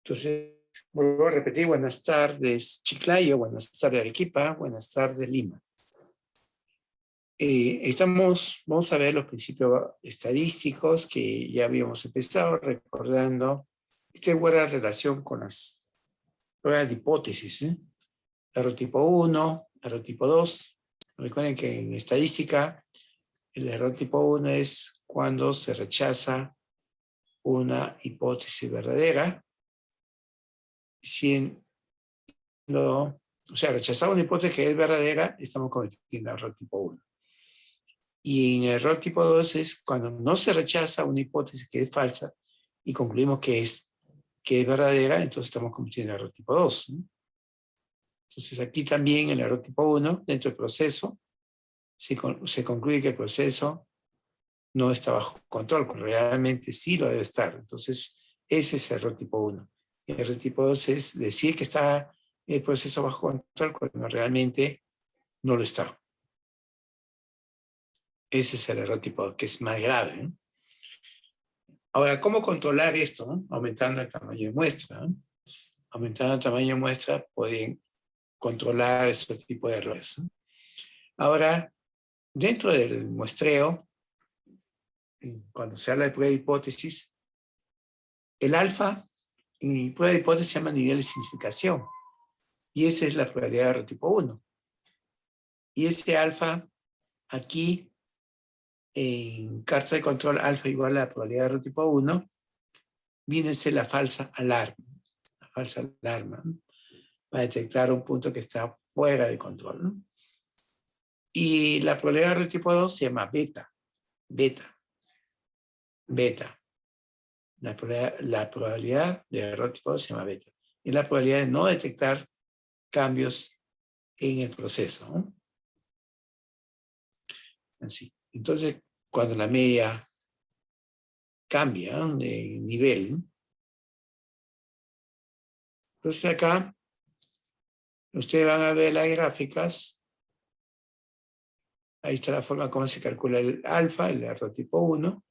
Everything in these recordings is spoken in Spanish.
Entonces, vuelvo a repetir, buenas tardes Chiclayo, buenas tardes Arequipa, buenas tardes Lima. Vamos a ver los principios estadísticos que ya habíamos empezado recordando. Esta es buena relación con las pruebas de hipótesis, error tipo 1, error tipo 2. Recuerden que en estadística el error tipo 1 es cuando se rechaza una hipótesis verdadera, rechazar una hipótesis que es verdadera, estamos cometiendo error tipo 1. Y en error tipo 2 es cuando no se rechaza una hipótesis que es falsa y concluimos que es verdadera, entonces estamos cometiendo error tipo 2. Entonces aquí también el error tipo 1, dentro del proceso, se concluye que el proceso no está bajo control, cuando realmente sí lo debe estar. Entonces ese es el error tipo 1. El error tipo 2 es decir que está el proceso bajo control cuando realmente no lo está. Ese es el error tipo 2, que es más grave. Ahora, ¿cómo controlar esto? Aumentando el tamaño de muestra. Aumentando el tamaño de muestra pueden controlar este tipo de errores. Ahora, dentro del muestreo, cuando se habla de prueba de hipótesis, el alfa en prueba de hipótesis se llama nivel de significación. Y esa es la probabilidad de error tipo 1. Y ese alfa, aquí, en carta de control alfa igual a la probabilidad de error tipo 1, viene a ser la falsa alarma. La falsa alarma, para detectar un punto que está fuera de control. Y la probabilidad de error tipo 2 se llama beta. La probabilidad de error tipo 2 se llama beta. Es la probabilidad de no detectar cambios en el proceso. Así. Entonces, cuando la media cambia de nivel, entonces acá ustedes van a ver las gráficas. Ahí está la forma como se calcula el alfa, el error tipo 1.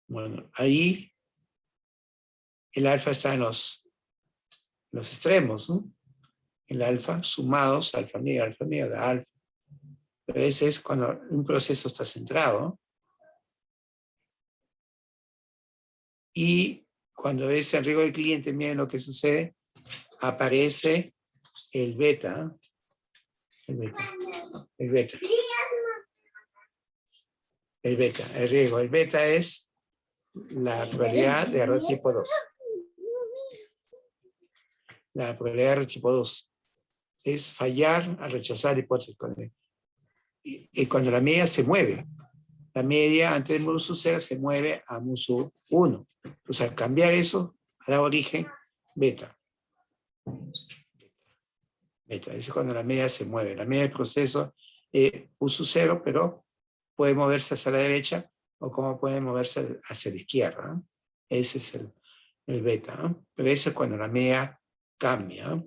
Bueno, ahí el alfa está en los extremos, ¿no? El alfa, sumados, alfa medio de alfa. Pero ese es cuando un proceso está centrado. Y cuando es en riesgo del cliente, miren lo que sucede, aparece el beta. El riesgo. El beta es la probabilidad de error tipo 2. La probabilidad de error tipo 2 es fallar al rechazar hipótesis. Y cuando la media se mueve, la media antes del musu 0 se mueve a musu 1. Entonces al cambiar eso, da origen beta. Beta, es cuando la media se mueve. La media del proceso usu 0, pero puede moverse hacia la derecha o como puede moverse hacia la izquierda, ¿no? Ese es el beta, ¿no? Pero eso es cuando la media cambia, ¿no?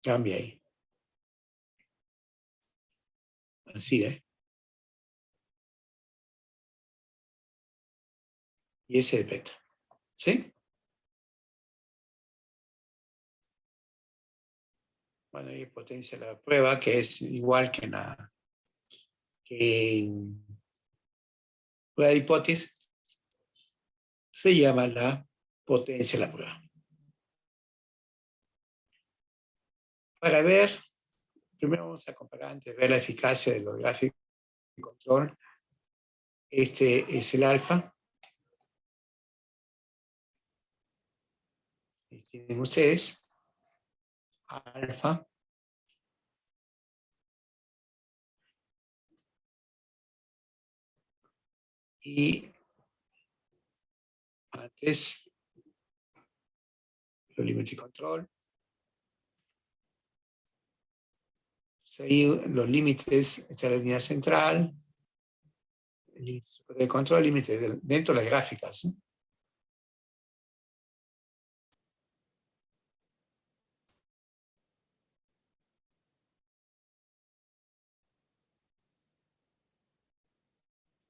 Cambia ahí. Así, ¿eh? Y ese es el beta. ¿Sí? Bueno, hay potencia de la prueba, que es igual que en prueba de hipótesis, se llama la potencia de la prueba. Para ver, primero vamos a comparar antes de ver la eficacia de los gráficos de control. Este es el alfa. Tienen ustedes alfa. Y antes los límites de control. Ahí los límites, está la línea central, el límite de control, límite dentro de las gráficas, ¿no?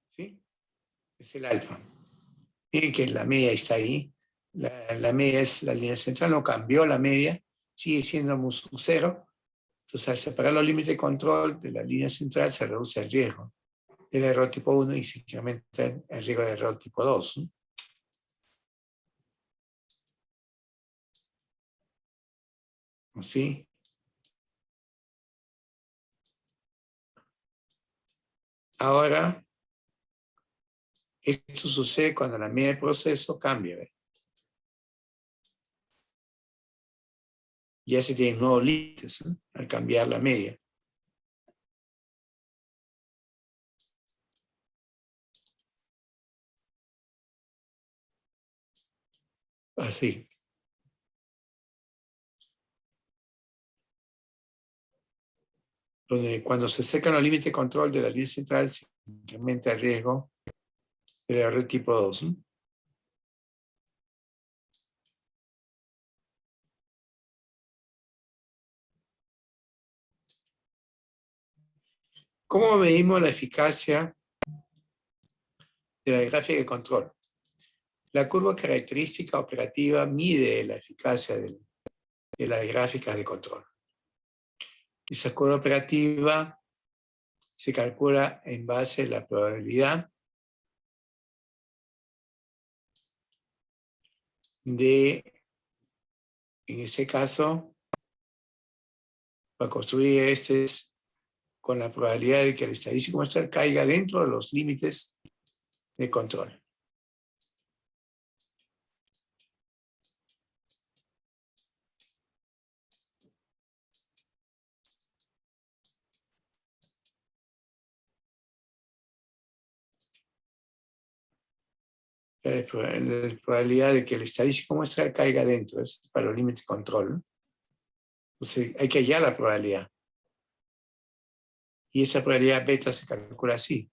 ¿Sí? Es el alfa. Miren que la media está ahí, la media es la línea central, no cambió la media, sigue siendo mu cero. Entonces, al separar los límites de control de la línea central, se reduce el riesgo del error tipo 1 y se incrementa el riesgo de error tipo 2. ¿No? ¿Sí? Ahora, esto sucede cuando la media del proceso cambia. ¿Ve? Ya se tienen nuevos límites, ¿eh? Al cambiar la media. Así. Donde cuando se secan los límites de control de la línea central, se incrementa el riesgo del error tipo 2. ¿No? ¿Cómo medimos la eficacia de la gráfica de control? La curva característica operativa mide la eficacia de las gráficas de control. Esa curva operativa se calcula en base a la probabilidad de, en ese caso, para construir este es con la probabilidad de que el estadístico muestral caiga dentro de los límites de control. La probabilidad de que el estadístico muestral caiga dentro, es para los límites de control. Entonces hay que hallar la probabilidad. Y esa probabilidad beta se calcula así.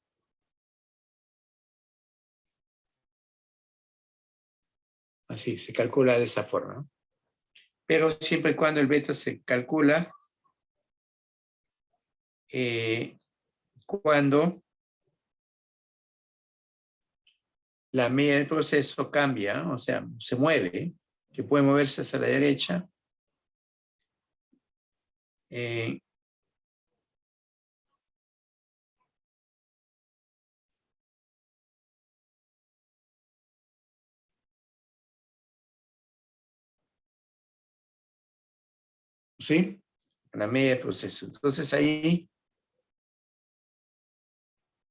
Así, se calcula de esa forma. ¿No? Pero siempre y cuando el beta se calcula cuando la media del proceso cambia, o sea, se mueve, que puede moverse hacia la derecha, ¿sí? La media del proceso. Entonces ahí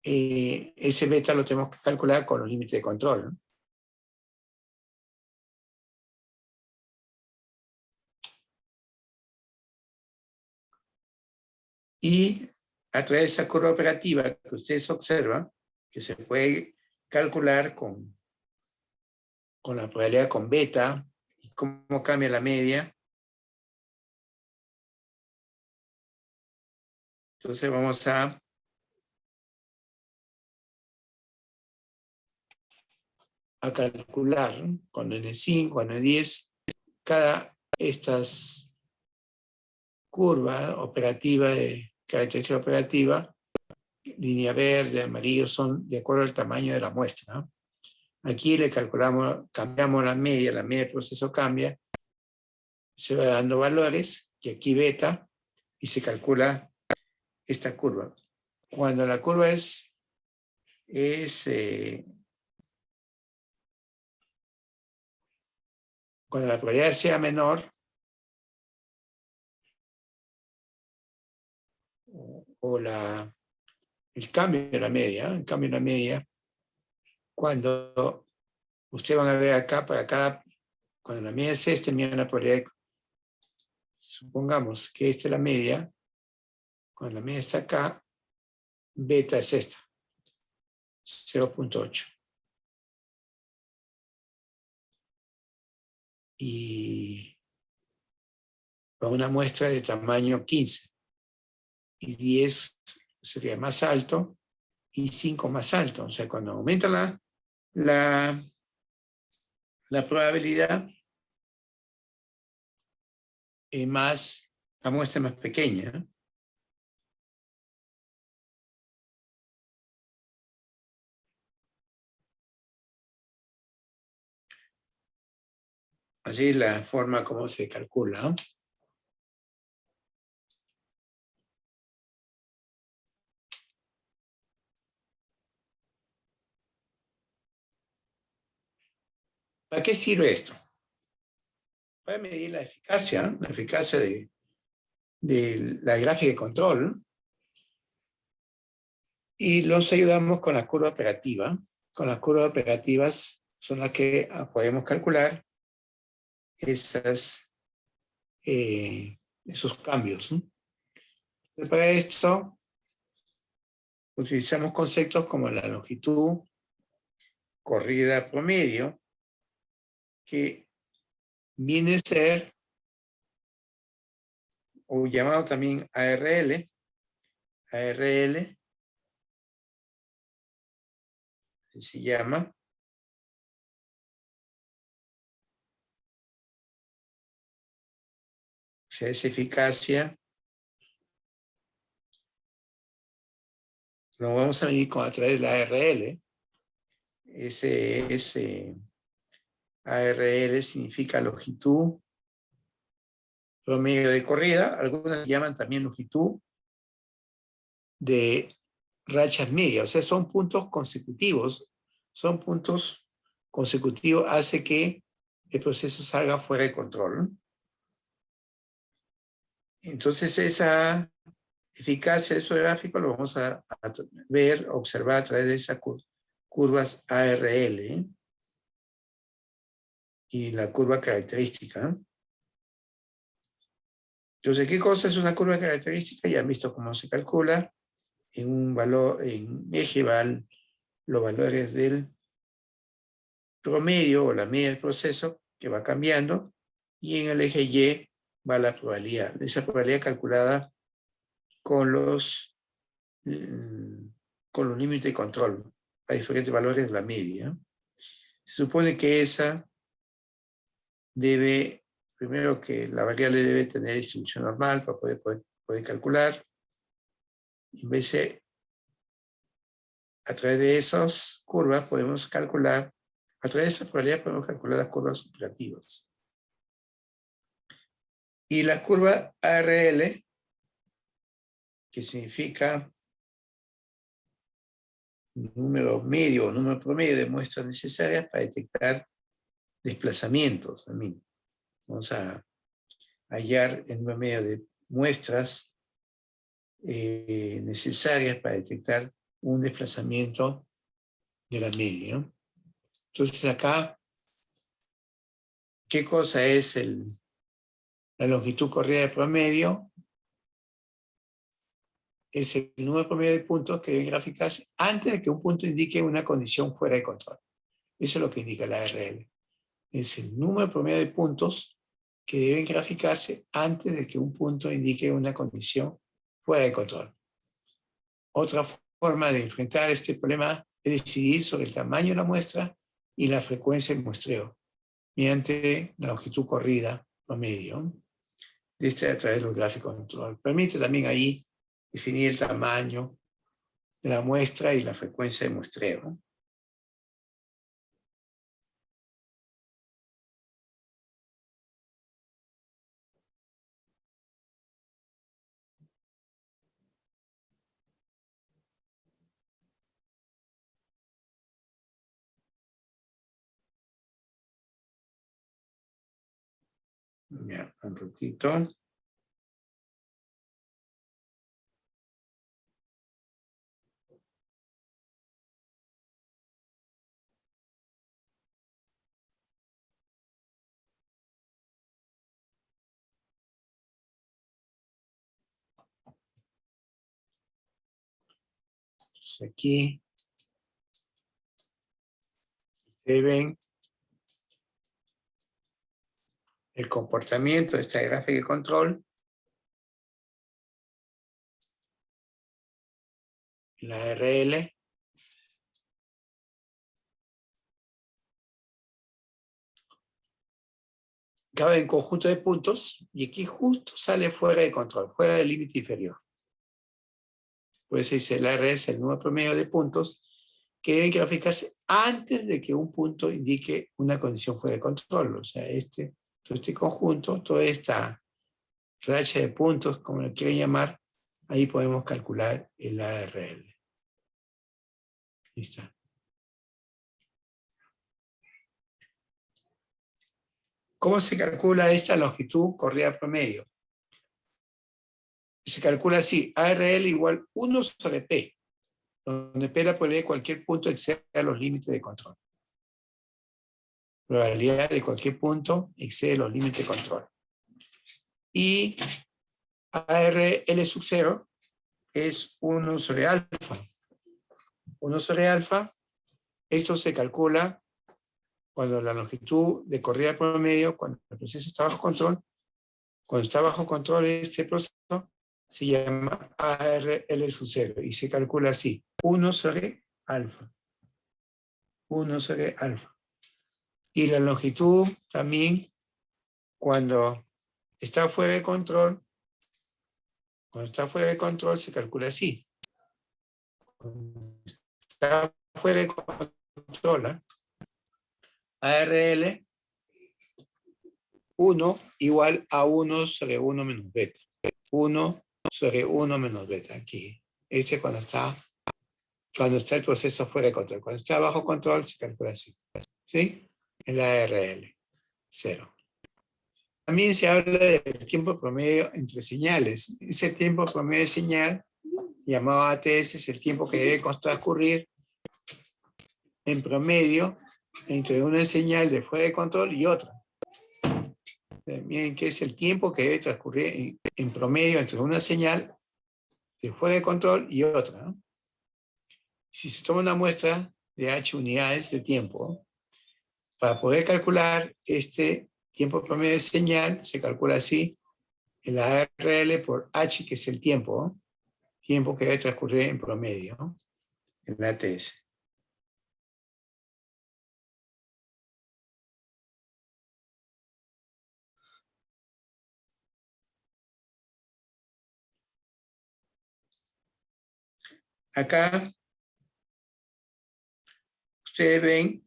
ese beta lo tenemos que calcular con los límites de control. ¿No? Y a través de esa curva operativa que ustedes observan, que se puede calcular con la probabilidad con beta y cómo cambia la media. Entonces vamos a calcular con N5, con N10, cada estas curvas operativas de característica operativa, línea verde, amarillo, son de acuerdo al tamaño de la muestra. ¿No? Aquí le calculamos, cambiamos la media del proceso cambia, se va dando valores, y aquí beta, y se calcula esta curva. Cuando la curva es cuando la probabilidad sea menor, o el cambio de la media, cuando ustedes van a ver acá, para cada, cuando la media es esta, miren la probabilidad, supongamos que esta es la media, cuando la media está acá, beta es esta, 0.8. Y para una muestra de tamaño 15, y 10 sería más alto, y 5 más alto. O sea, cuando aumenta la probabilidad, más la muestra más pequeña. ¿No? Así es la forma como se calcula, ¿no? ¿Para qué sirve esto? Para medir la eficacia, ¿no? La eficacia de la gráfica de control. Y los ayudamos con la curva operativa. Con las curvas operativas son las que podemos calcular esos cambios, ¿no? Entonces, para esto utilizamos conceptos como la longitud corrida promedio, que viene a ser, o llamado también ARL, se llama, o sea, es eficacia, lo vamos a medir a través de la ARL. Ese ARL significa longitud promedio de corrida, algunas llaman también longitud de rachas medias, o sea, son puntos consecutivos, hace que el proceso salga fuera de control, ¿no? Entonces esa eficacia de su gráfico lo vamos a observar a través de esas curvas ARL, ¿eh? Y la curva característica, ¿no? Entonces, ¿qué cosa es una curva característica? Ya han visto cómo se calcula. En un valor, en eje van los valores del promedio o la media del proceso que va cambiando, y en el eje Y va la probabilidad. Esa probabilidad calculada con los límites de control a diferentes valores de la media. Se supone que esa debe, primero que la variable debe tener distribución normal para poder calcular. En vez de, a través de esas curvas podemos calcular, a través de esa probabilidad podemos calcular las curvas operativas. Y la curva ARL, que significa número medio o número promedio de muestras necesarias para detectar desplazamientos. Vamos a hallar el número medio de muestras necesarias para detectar un desplazamiento de la media, ¿no? Entonces acá, ¿qué cosa es la longitud corrida de promedio? Es el número promedio de puntos que deben graficarse antes de que un punto indique una condición fuera de control. Eso es lo que indica la ARL. Es el número promedio de puntos que deben graficarse antes de que un punto indique una condición fuera de control. Otra forma de enfrentar este problema es decidir sobre el tamaño de la muestra y la frecuencia del muestreo mediante la longitud corrida promedio. A través de los gráficos de control. Permite también ahí definir el tamaño de la muestra y la frecuencia de muestreo. Ya, un ratito. Entonces aquí ustedes ven el comportamiento de esta gráfica de control. La RL. Cabe en conjunto de puntos y aquí justo sale fuera de control, fuera del límite inferior. Pues se dice la RL es el número promedio de puntos que deben graficarse antes de que un punto indique una condición fuera de control. O sea, todo este conjunto, toda esta racha de puntos, como lo quieren llamar, ahí podemos calcular el ARL. Ahí está. ¿Cómo se calcula esta longitud corrida promedio? Se calcula así, ARL igual 1 sobre P, donde P la probabilidad de cualquier punto excede los límites de control. Probabilidad de cualquier punto excede los límites de control. Y ARL sub 0 es 1 sobre alfa. 1 sobre alfa, esto se calcula cuando la longitud de corrida promedio, cuando el proceso está bajo control, cuando está bajo control este proceso, se llama ARL sub 0 y se calcula así, 1 sobre alfa. 1 sobre alfa. Y la longitud también, cuando está fuera de control, se calcula así. Cuando está fuera de control, ARL 1 igual a 1 sobre 1 menos beta. 1 sobre 1 menos beta aquí. Este cuando está el proceso fuera de control. Cuando está bajo control se calcula así. ¿Sí? El ARL 0. También se habla del tiempo promedio entre señales. Ese tiempo promedio de señal, llamado ATS, es el tiempo que debe transcurrir en promedio entre una señal de fuera de control y otra. Miren que es el tiempo que debe transcurrir en promedio entre una señal de fuera de control y otra, ¿no? Si se toma una muestra de H unidades de tiempo, para poder calcular este tiempo promedio de señal, se calcula así, el ARL por H, que es el tiempo, ¿no? Tiempo que debe transcurrir en promedio, ¿no? En la ATS. Acá ustedes ven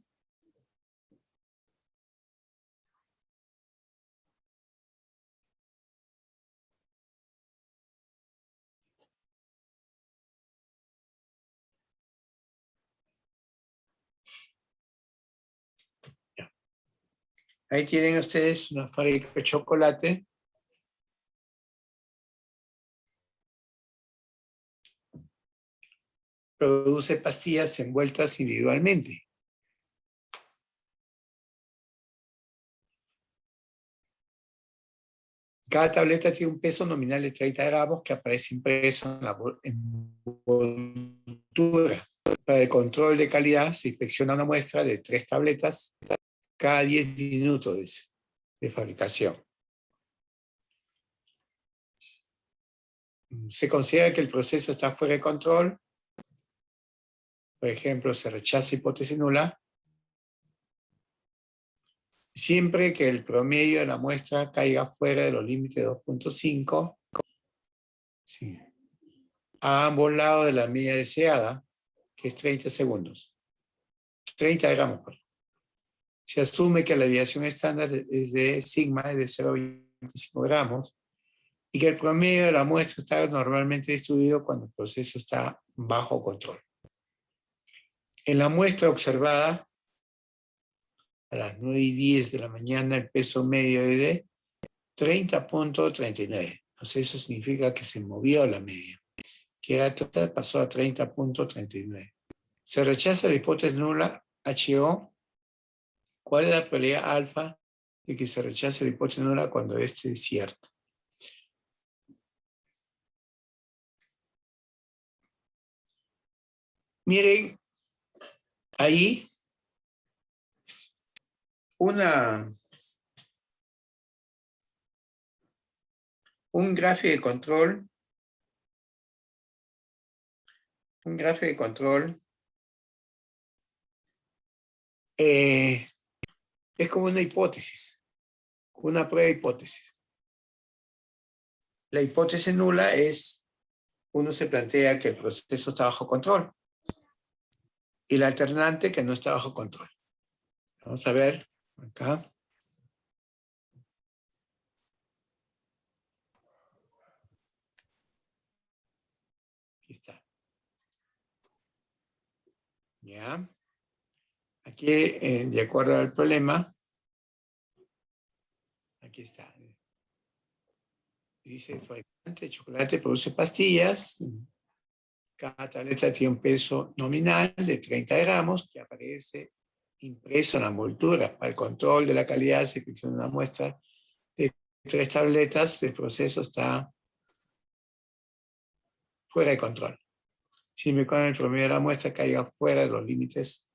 ahí tienen ustedes una fábrica de chocolate. Produce pastillas envueltas individualmente. Cada tableta tiene un peso nominal de 30 gramos que aparece impreso en la envoltura. Para el control de calidad se inspecciona una muestra de 3 tabletas cada 10 minutos de fabricación. Se considera que el proceso está fuera de control. Por ejemplo, se rechaza hipótesis nula siempre que el promedio de la muestra caiga fuera de los límites de 2.5, sí, a ambos lados de la media deseada, que es 30 segundos. 30 gramos. Se asume que la desviación estándar es de sigma, es de 0,25 gramos, y que el promedio de la muestra está normalmente distribuido cuando el proceso está bajo control. En la muestra observada, a las 9:10 de la mañana, el peso medio es de 30.39. O sea, eso significa que se movió la media. Que pasó a 30.39. Se rechaza la hipótesis nula HO. ¿Cuál es la probabilidad alfa de que se rechace la hipótesis nula cuando este es cierto? Miren, ahí un gráfico de control, es como una hipótesis, una prueba de hipótesis. La hipótesis nula es, uno se plantea que el proceso está bajo control. y la alternante que no está bajo control. Vamos a ver acá. Aquí está. Ya. Aquí, de acuerdo al problema, aquí está. Dice, el fabricante de chocolate produce pastillas. Cada tableta tiene un peso nominal de 30 gramos que aparece impreso en la envoltura. Para el control de la calidad se selecciona una muestra de 3 tabletas. El proceso está fuera de control. Siempre cuando el promedio de la muestra caiga fuera de los límites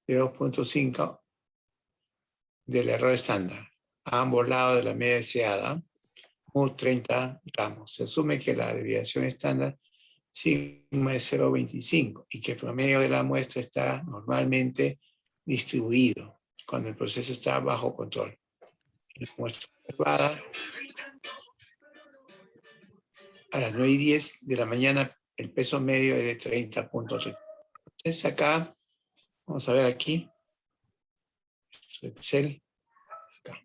de 2.5 del error estándar, a ambos lados de la media deseada, mu 30 gramos. Se asume que la desviación estándar sigma es 0.25 y que el promedio de la muestra está normalmente distribuido cuando el proceso está bajo control. En la muestra observada, a las 9:10 de la mañana, el peso medio es de 30.3. Entonces acá, vamos a ver aquí, Excel, acá.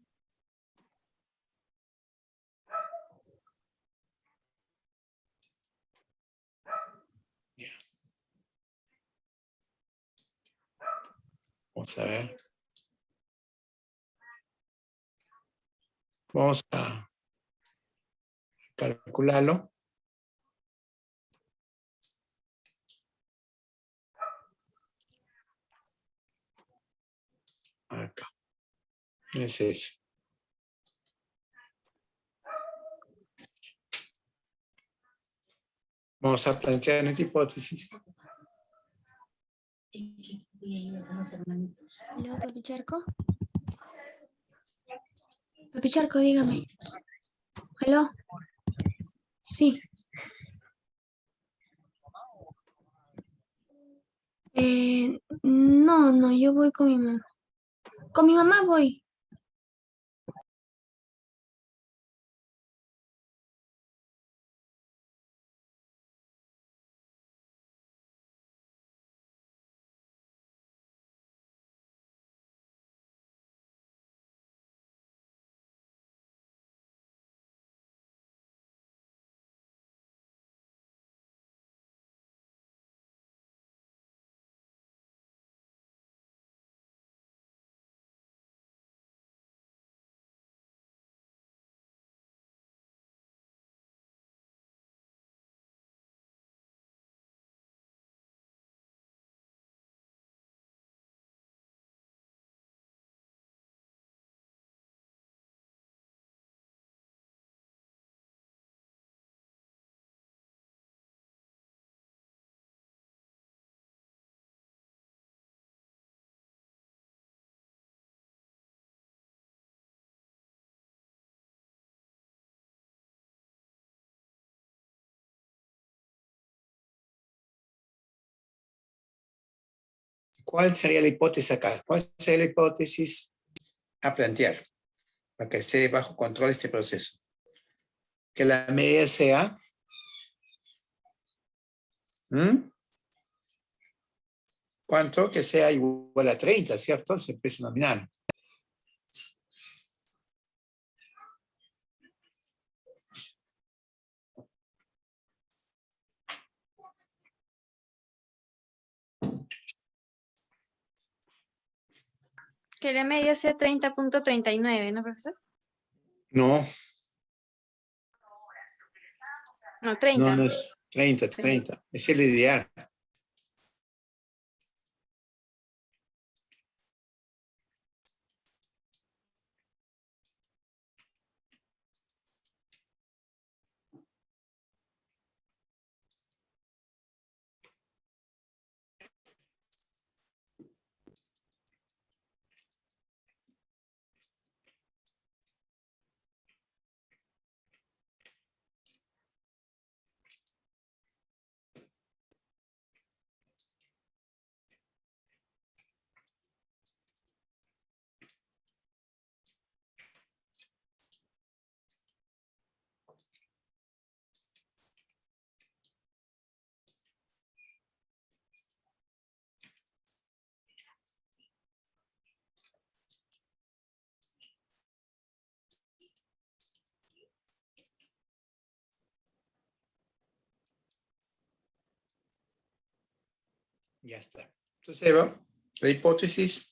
Vamos a ver. Vamos a calcularlo. Acá. Es ese. Vamos a plantear una hipótesis. Hola, Papi Charco. Papi Charco, dígame. ¿Aló? Sí. No, yo voy con mi mamá. Con mi mamá voy. ¿Cuál sería la hipótesis acá? ¿Cuál sería la hipótesis a plantear para que esté bajo control este proceso? Que la media sea ¿cuánto? Que sea igual a 30, ¿cierto? Ese peso nominal. Que la media sea 30.39, ¿no, profesor? No, No, 30. no es 30. Es el ideal. Ya está. Entonces, Eva, la hipótesis.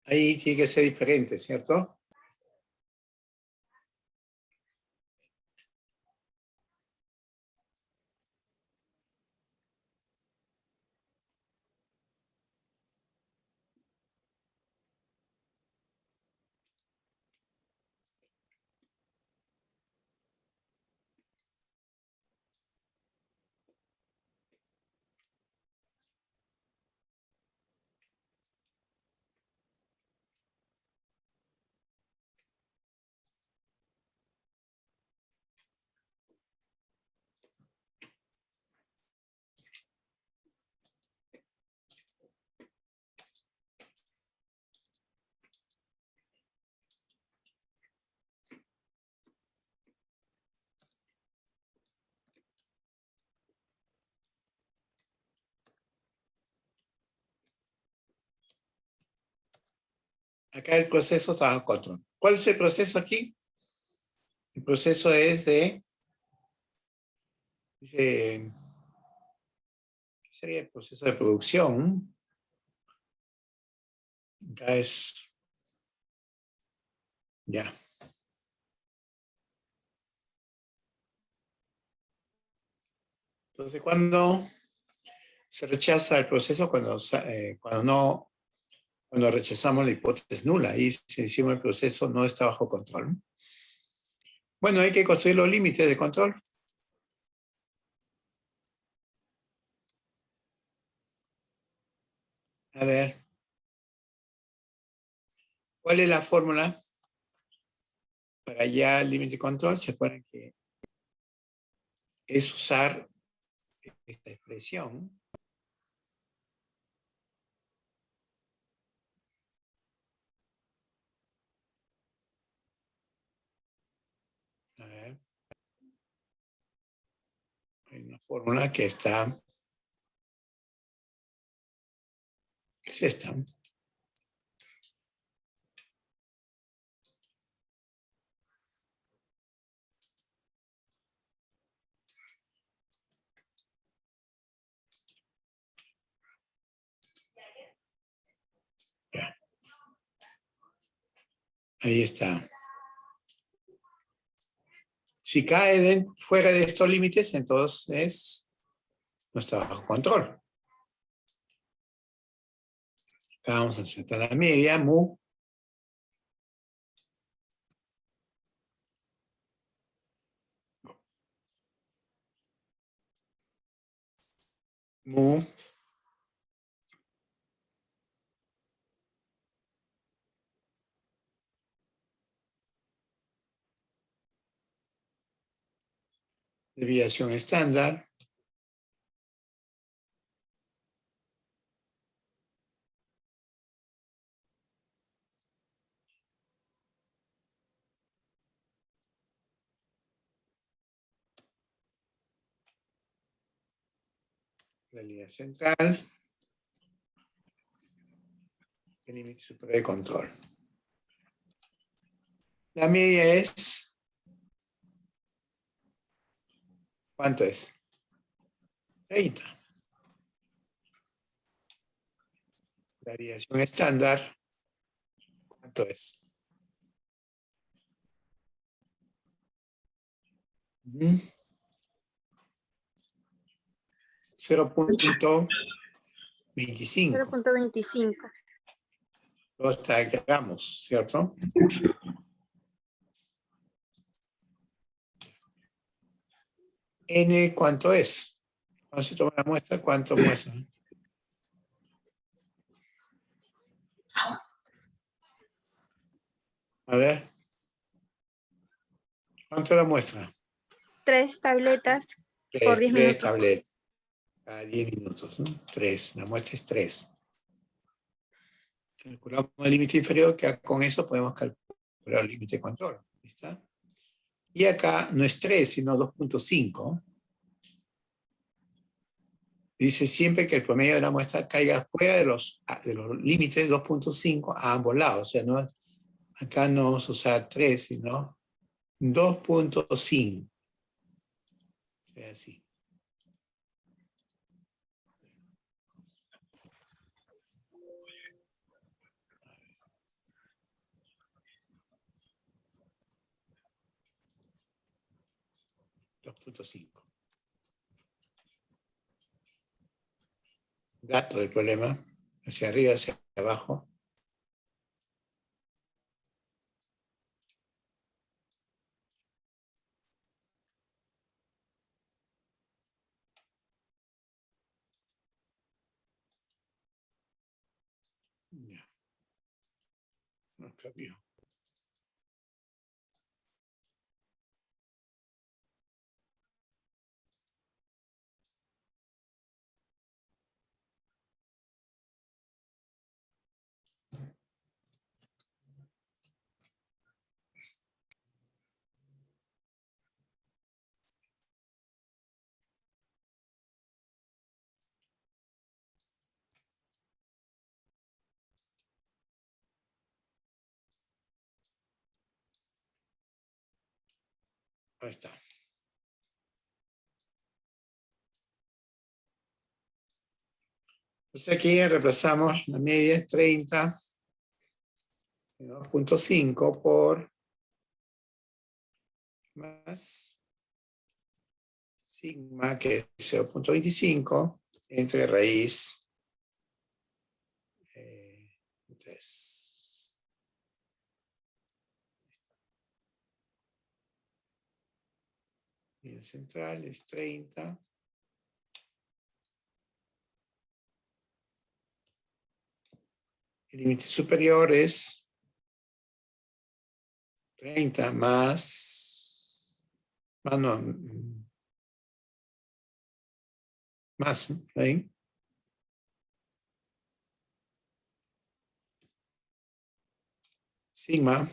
Ahí tiene que ser diferente, ¿cierto? Acá el proceso está bajo control. ¿Cuál es el proceso aquí? El proceso es de... ¿qué sería el proceso de producción? Acá es... Ya. Entonces, cuando se rechaza el proceso, cuando rechazamos la hipótesis nula, y si decimos el proceso no está bajo control. Bueno, hay que construir los límites de control. A ver, ¿cuál es la fórmula para ya el límite de control? Se acuerdan que es usar esta expresión. A ver. Hay una fórmula que está... ¿Qué es esta? Ya. Ahí está. Si cae fuera de estos límites, entonces no está bajo control. Acá vamos a aceptar la media, mu. Mu. Desviación estándar. Realidad central. El límite superior de control. La media es... ¿cuánto es? 30. La variación estándar, ¿cuánto es? 0.25. 0.25. Lo gramos, ¿cierto? N, ¿cuánto es? Cuando se toma la muestra, ¿cuánto muestra? A ver. ¿Cuánto la muestra? 3 tabletas por 10 Tres minutos. tabletas. Cada 10 minutos, ¿no? 3. La muestra es 3. Calculamos el límite inferior, que con eso podemos calcular el límite de control. ¿Está? Y acá no es 3, sino 2.5. Dice siempre que el promedio de la muestra caiga fuera de los límites 2.5 a ambos lados. O sea, no, acá no vamos a usar 3, sino 2.5. O sea, así. Dato del problema, hacia arriba, hacia abajo. Ya. No cambió. Ahí está. Entonces aquí reemplazamos la media es 30, 2.5 por más sigma, que es 0.25, entre raíz 3. Y el central es 30. El límite superior es 30 más, no, más, ¿no? Ahí. Sigma.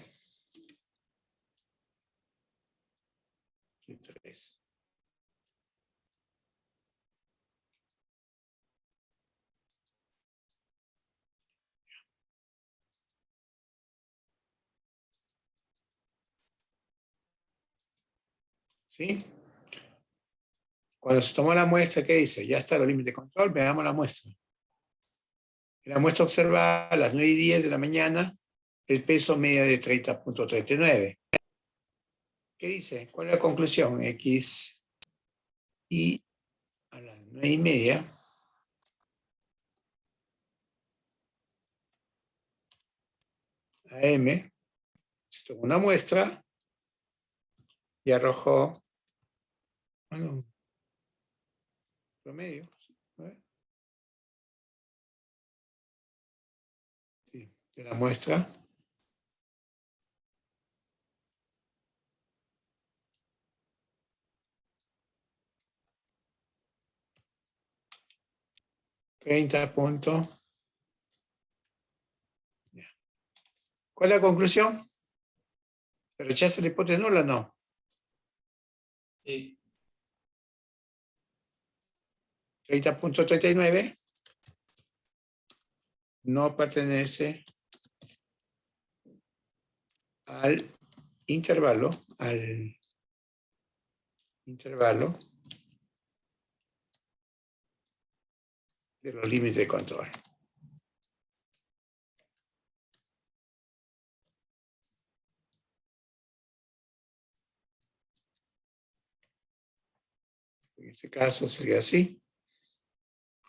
3. ¿Sí? Cuando se tomó la muestra, ¿qué dice? Ya está el límite de control, veamos la muestra. En la muestra observada a las 9:10 de la mañana, el peso media de 30.39. ¿Qué dice? ¿Cuál es la conclusión? X y a las 9:30 AM se tomó una muestra y arrojó, bueno, promedio. A ver. Sí, de la muestra. ¿Cuál es la conclusión? ¿Se rechaza la hipótesis nula o no? Sí. 30.39 no pertenece al intervalo de los límites de control. En este caso sería así.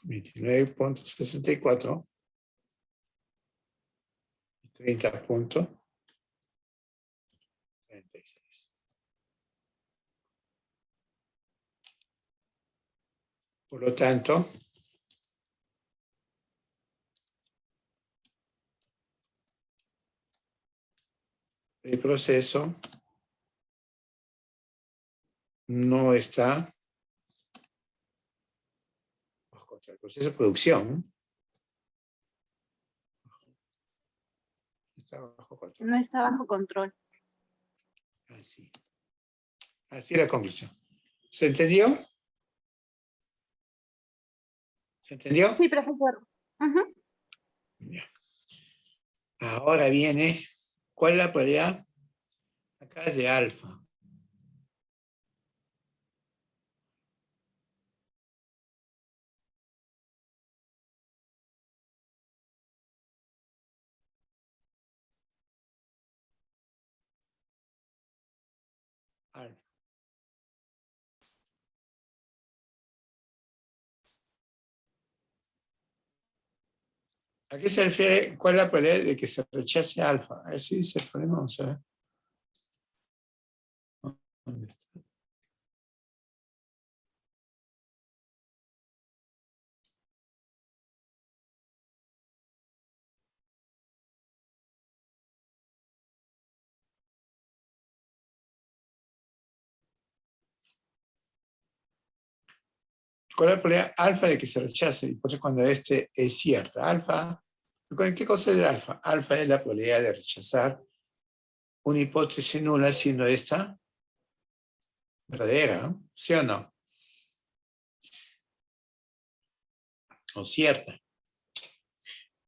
29.64 y 30.36. Por lo tanto, el proceso no está bajo control. El proceso de producción está bajo control. No está bajo control. Así. Así la conclusión. ¿Se entendió? ¿Se entendió? Sí, profesor. Ujú. Ya. Ahora viene, ¿cuál es la probabilidad? Acá es de alfa. Alfa. ¿A qué se refiere? ¿Cuál es la probabilidad de que se rechace alfa? Así dice el problema, vamos a ver. ¿Dónde está? ¿Cuál es la probabilidad alfa de que se rechace? Y por eso cuando este es cierto. Alfa, ¿qué cosa es alfa? Alfa es la probabilidad de rechazar una hipótesis nula siendo esta verdadera, ¿no? ¿Sí o no? O cierta.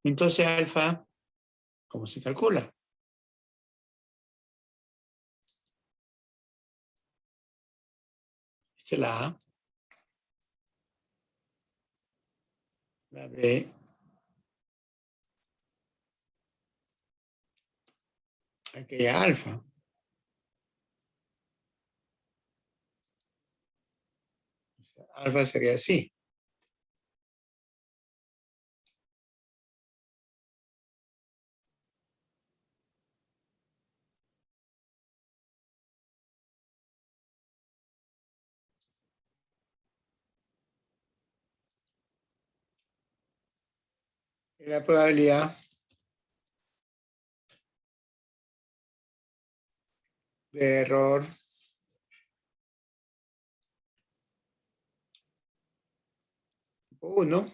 Entonces alfa, ¿cómo se calcula? Esta es la A, la B, aquella alfa. O sea, alfa sería así. Y la probabilidad de error tipo 1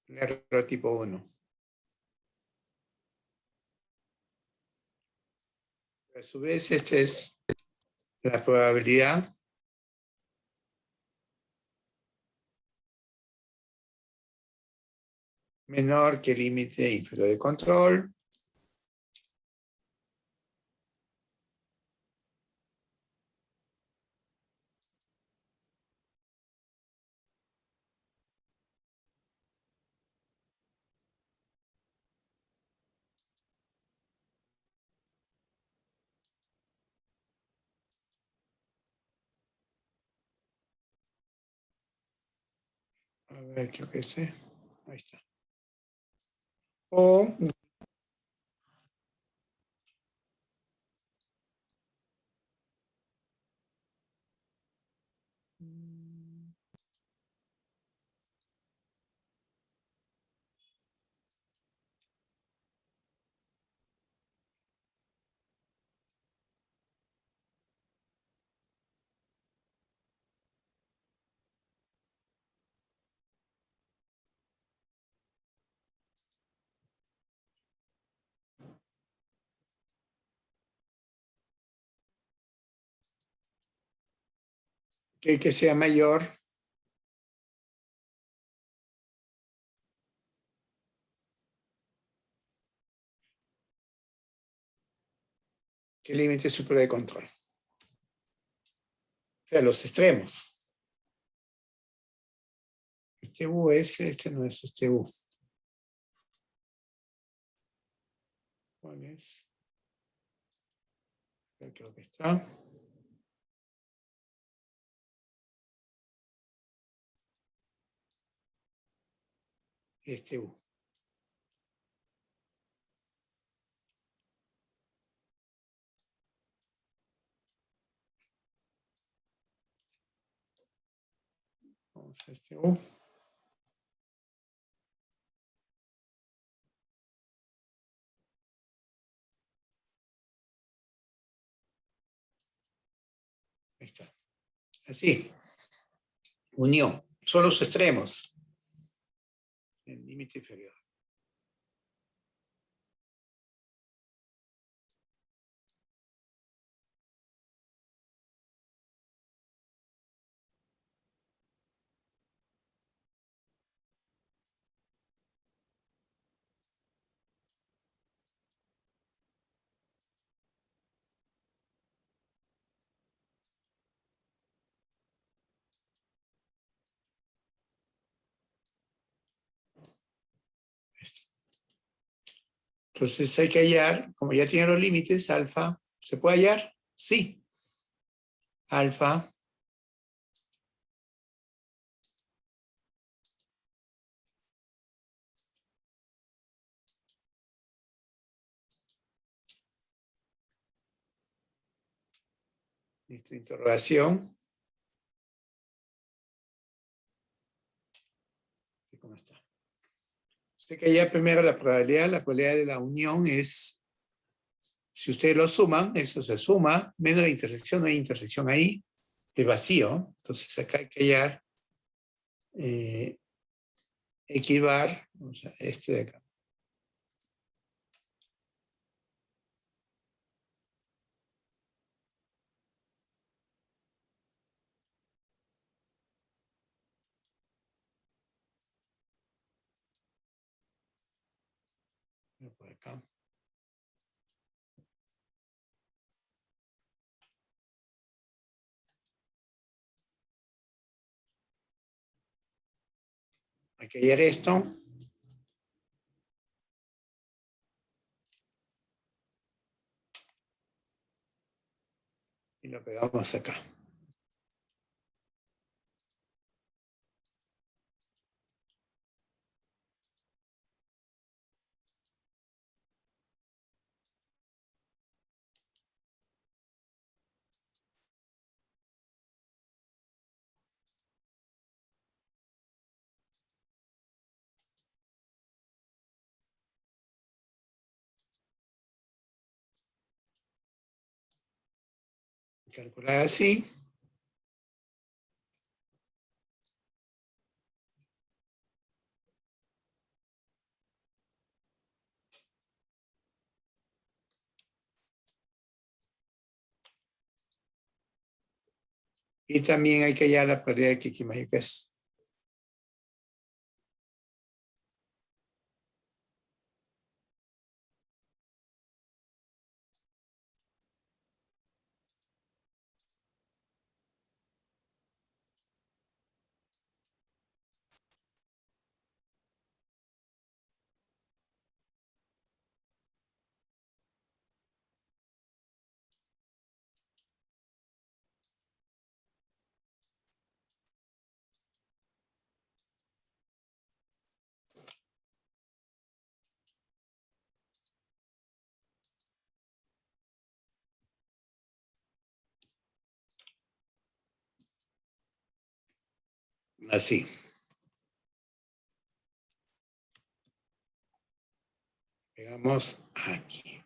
error tipo 1. A su vez, esta es la probabilidad menor que el límite inferior de control. A ver, creo que sé. Ahí está. O que sea mayor que el límite superior de control. O sea, los extremos. Este U es, este no es este U. ¿Cuál es? Creo que está. este U. Vamos a este U. Ahí está. Así. Unión. Son los extremos. El límite inferior. Entonces hay que hallar, como ya tiene los límites, alfa. ¿Se puede hallar? Sí. Alfa. Listo, interrogación. Así como está. Usted que hallar primero la probabilidad de la unión es, si ustedes lo suman, eso se suma, menos la intersección, no hay intersección ahí, es vacío. Entonces acá hay que hallar X bar, o sea, este de acá. Por acá. Hay que hallar esto. Y lo pegamos acá. Calcular así. Y también hay que hallar la probabilidad de que X mayor que es. Así. Pegamos aquí.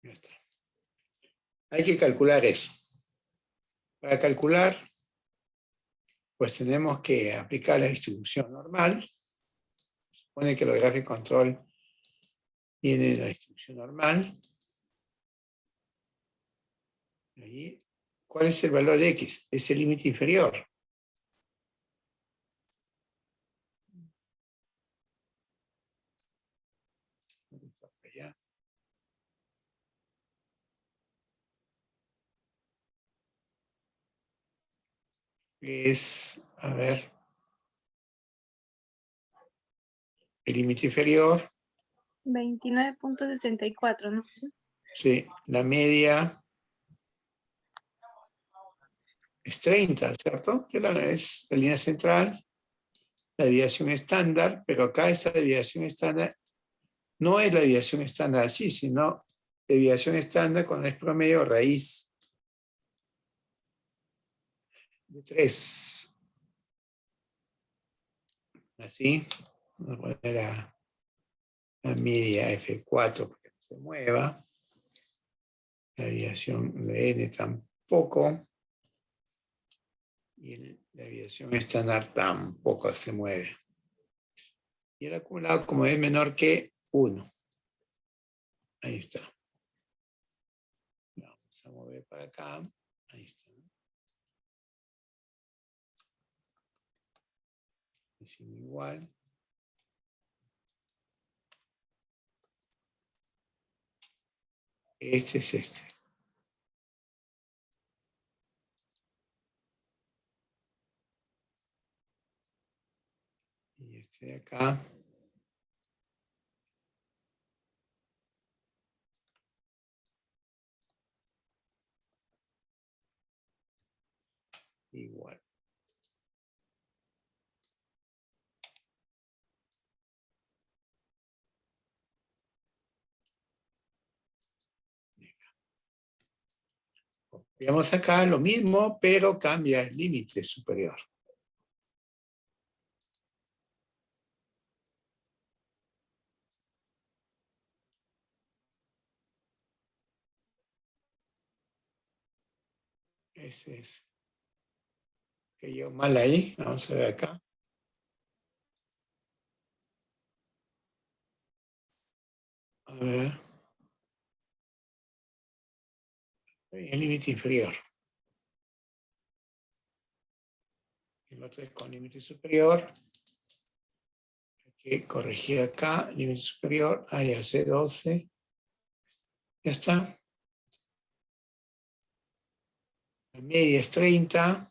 Ya está. Hay que calcular eso. Para calcular, pues tenemos que aplicar la distribución normal. Se supone que los gráficos de control tienen la distribución normal. Ahí. ¿Cuál es el valor de X? Es el límite inferior. Allá. Es, a ver, el límite inferior. 29.64, ¿no? Sí, la media es 30, ¿cierto? Que es la línea central, la desviación estándar, pero acá esta desviación estándar no es la desviación estándar así, sino desviación estándar cuando es promedio raíz de 3. Así, vamos a poner la media F4 para que no se mueva. La desviación de N tampoco. Y la desviación estándar tampoco se mueve. Y el acumulado, como es menor que 1. Ahí está. Vamos a mover para acá. Ahí está. Es igual. Este es este. Y este de acá. Igual. Copiamos acá lo mismo, pero cambia el límite superior. Ese es. Que yo mal ahí. Vamos a ver acá. A ver. El límite inferior. El otro es con límite superior. Hay que corregir acá. Límite superior. Ahí hace 12. Ya está. La media es 30.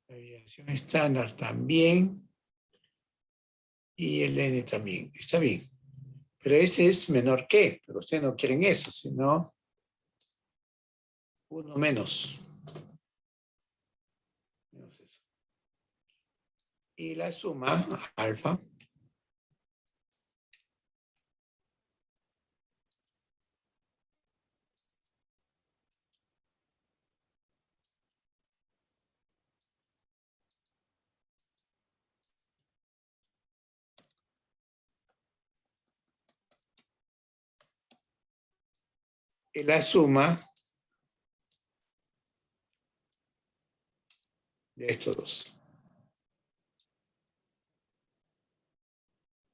La desviación estándar también. Y el N también. Está bien. Pero ese es menor que. Pero ustedes no quieren eso, sino 1 menos. Menos eso. Y la suma, alfa. Y la suma de estos dos.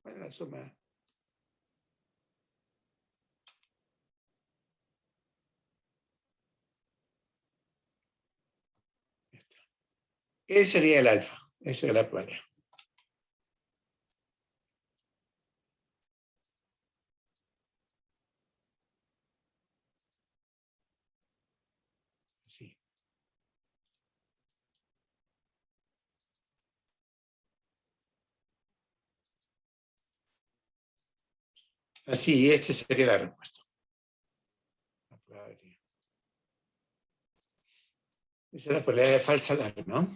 Bueno, la suma. ¿Qué sería el alfa? Esa es la plana. Así. Así, esta sería la respuesta. La probabilidad. Esa es la probabilidad de falsa alarma, ¿no?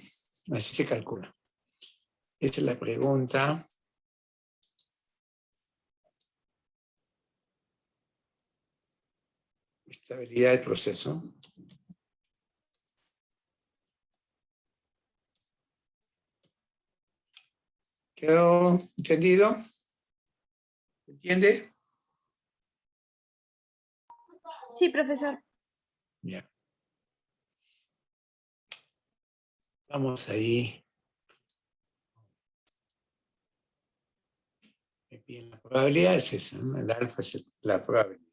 Así se calcula. Esta es la pregunta. Estabilidad del proceso. ¿Quedó entendido? ¿Entiende? Sí, profesor. Ya. Vamos ahí. Me piden la probabilidad, es esa, ¿no? El alfa es la probabilidad.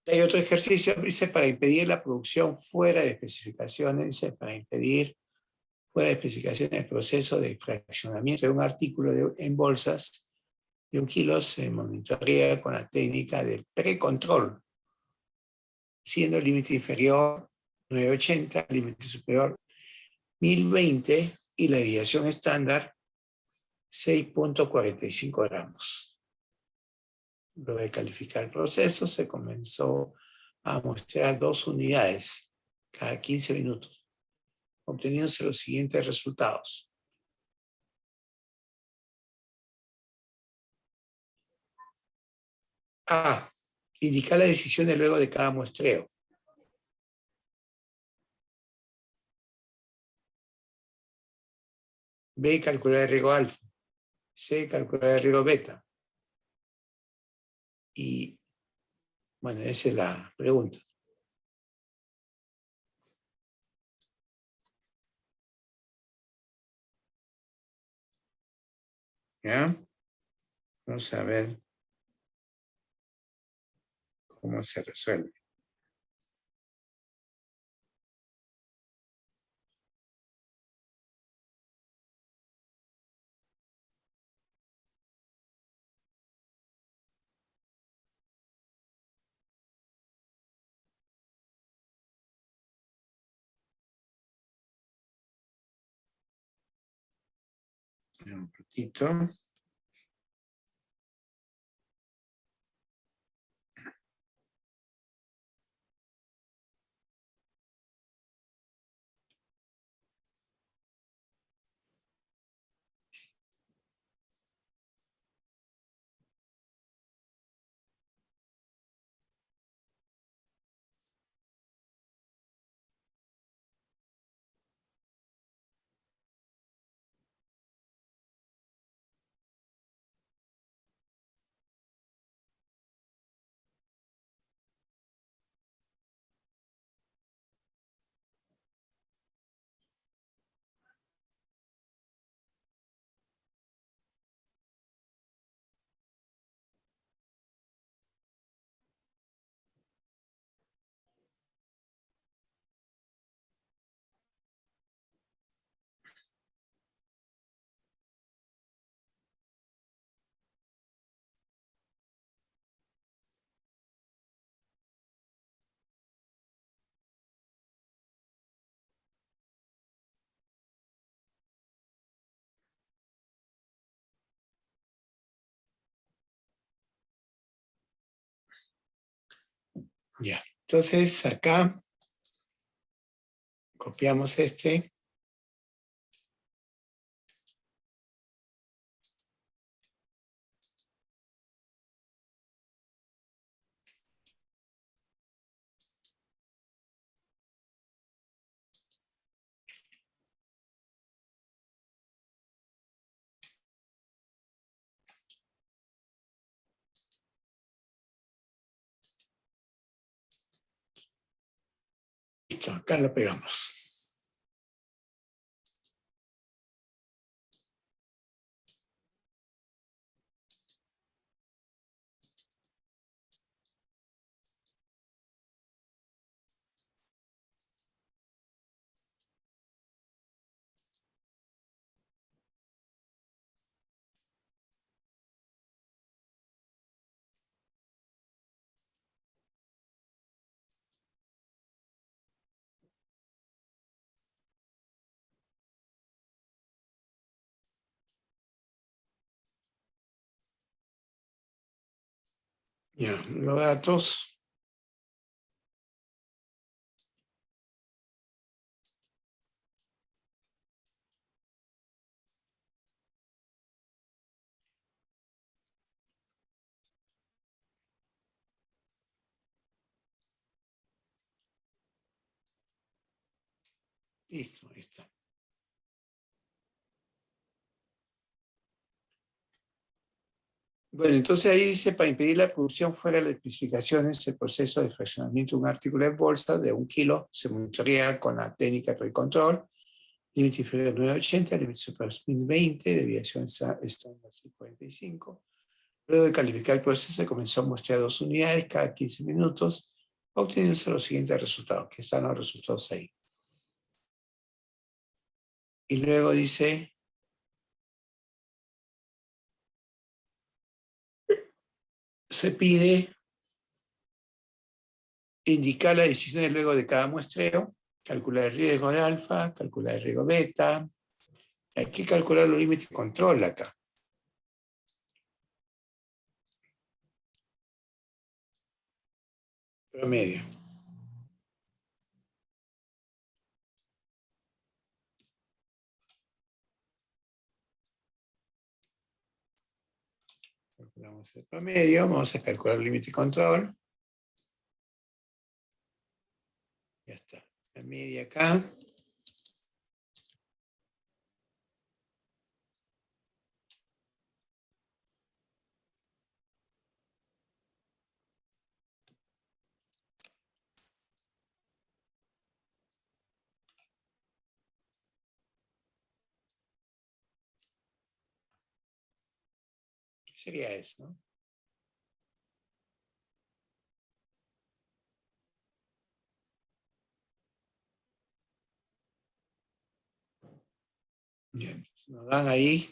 Hay otro ejercicio, dice, para impedir la producción fuera de especificaciones, dice, para impedir fuera de especificaciones el proceso de fraccionamiento de un artículo en bolsas de 1 kilo se monitorea con la técnica del precontrol, siendo el límite inferior 980, el límite superior 1020 y la desviación estándar 6.45 gramos. Luego de calificar el proceso, se comenzó a muestrear 2 unidades cada 15 minutos, obteniéndose los siguientes resultados. A. Indicar las decisiones luego de cada muestreo. B. Calcular el riesgo alfa. C. Calcular el riesgo beta. Y, bueno, esa es la pregunta. ¿Ya? Vamos a ver cómo se resuelve. Un poquito. Ya. Entonces, acá copiamos este. Listo, acá lo pegamos. Ya, los datos. Listo, ahí está. Bueno, entonces ahí dice, para impedir la producción fuera de las especificaciones, el proceso de fraccionamiento de un artículo en bolsa de 1 kilo se monitorea con la técnica de control, límite inferior a 980, límite superior a 1020, desviación estándar 645. Luego de calificar el proceso, se comenzó a muestrear 2 unidades cada 15 minutos, obteniéndose los siguientes resultados, que están los resultados ahí. Y luego dice, se pide indicar las decisiones luego de cada muestreo, calcular el riesgo de alfa, calcular el riesgo beta. Hay que calcular los límites de control acá. Promedio. Calculamos el promedio, vamos a calcular el límite de control. Ya está. La media acá. ¿Qué sería eso? ¿No? Bien, nos dan ahí.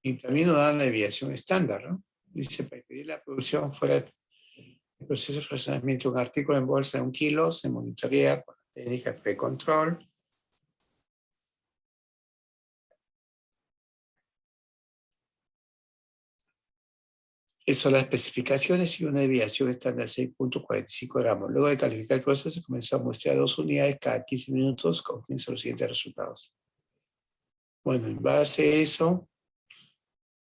Y también nos dan la desviación estándar, ¿no? Dice, para impedir la producción fuera del proceso de fraccionamiento de un artículo en bolsa de 1 kilo, se monitorea con la técnica de control. Eso son las especificaciones y una desviación estándar de 6.45 gramos. Luego de calificar el proceso, se comenzó a muestrear 2 unidades cada 15 minutos con los siguientes resultados. Bueno, en base a eso,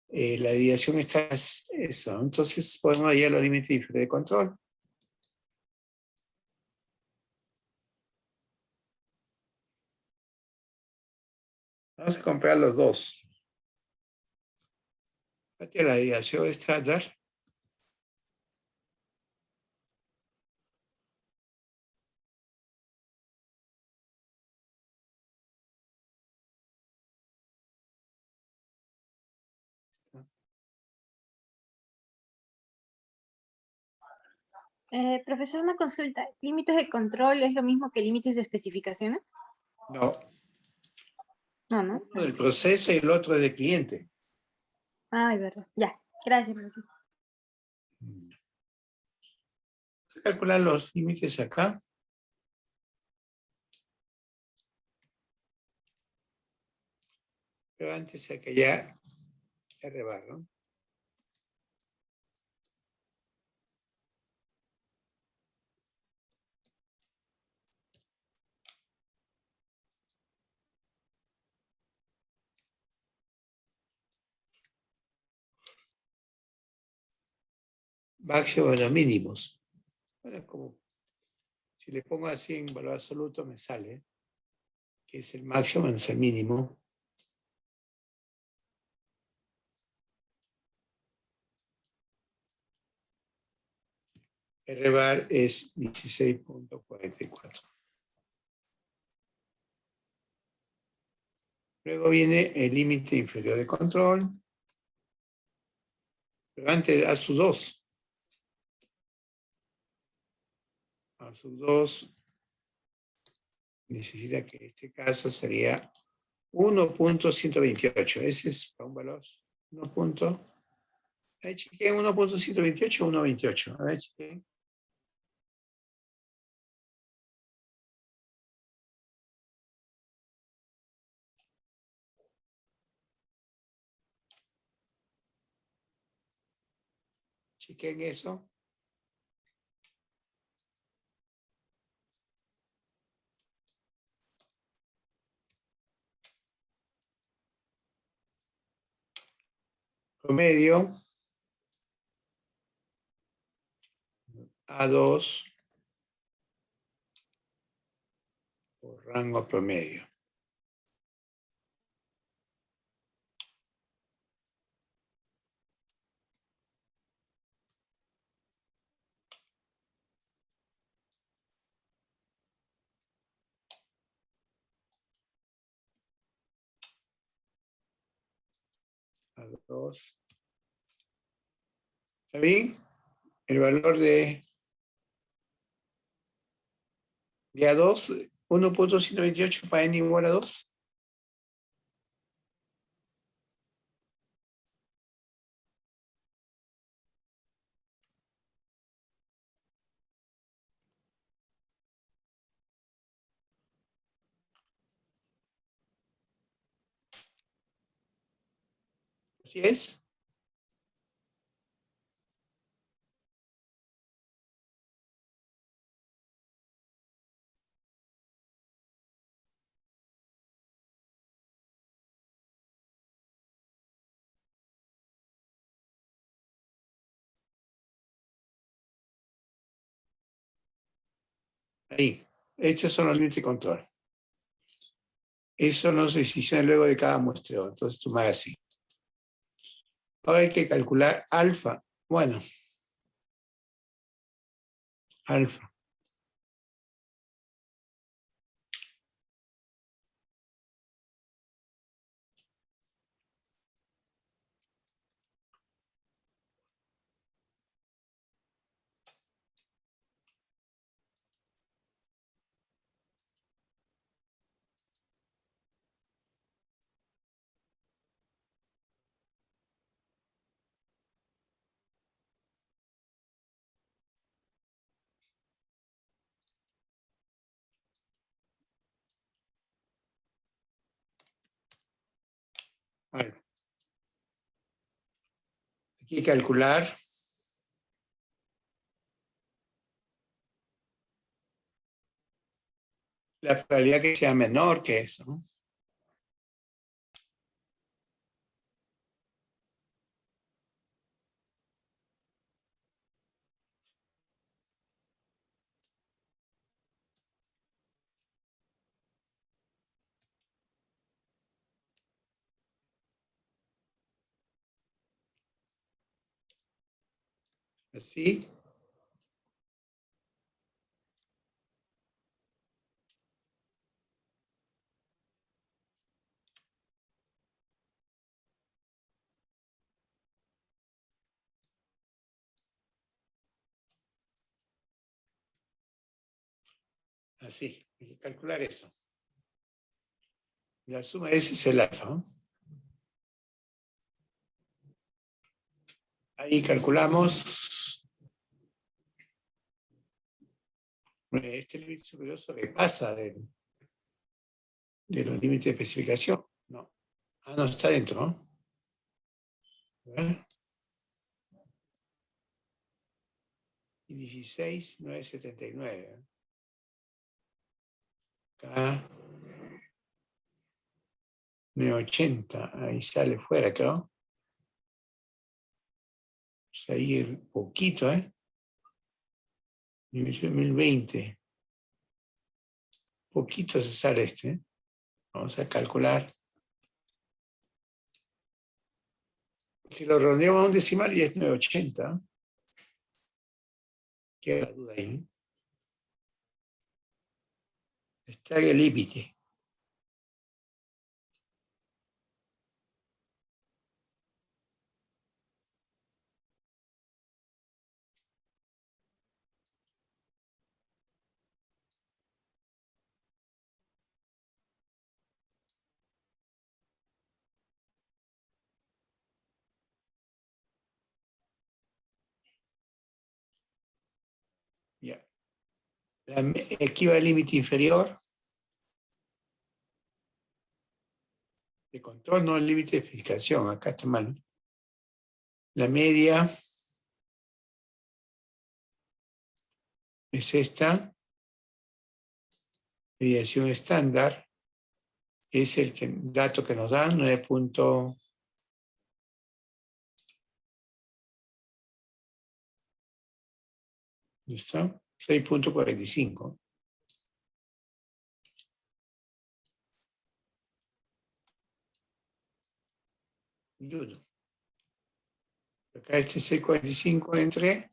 la desviación está eso. Entonces podemos hallar los límites inferiores de control. Vamos a comparar los dos. Fíjate la desviación estándar. Profesor, una consulta. ¿Límites de control es lo mismo que límites de especificaciones? No, No, ¿no? uno del proceso y el otro es del cliente. Ay, verdad. Ya. Gracias, profesor. Vamos a calcular los límites acá. Pero antes hay que ya R bar, ¿no? Máximo de los mínimos. Bueno, es como, si le pongo así en valor absoluto me sale, que es el máximo menos el mínimo. R bar es 16.44. Luego viene el límite inferior de control. Pero antes a sus 2. A sus 2 necesita que en este caso sería 1.128. Ese es para un valor 1. Ahí chequeen 1.128 o 1.28. A ver, chequeen. Chequen eso. Promedio. A2 por rango promedio. A2. ¿Está bien? El valor de A2, 1.128 para n igual a 2. Así es. Ahí. Estos son los límites de control. Esas son las decisiones luego de cada muestreo. Entonces tú me hagas así. Ahora hay que calcular alfa. Bueno. Alfa. Alfa. Hay que calcular la probabilidad que sea menor que eso, ¿no? Así. Así. Hay que calcular eso. La suma de ese es el alfa, ¿no? Ahí calculamos este límite superior sobrepasa de los límites de especificación. No. Ah, no, está dentro, ¿no? Y 16,979. Acá 980. Ahí sale fuera, creo. Pues ahí el poquito, ¿eh? 1020. Poquito se sale este, ¿eh? Vamos a calcular. Si lo redondeamos a un decimal y es 980. Queda la duda ahí. Está el límite. Ya. Aquí va el límite inferior. De control, no el límite de especificación. Acá está mal. La media es esta. Desviación estándar es el dato que nos dan, 9. ¿Dónde está? 6.45. Y 1. Acá este 6.45 entre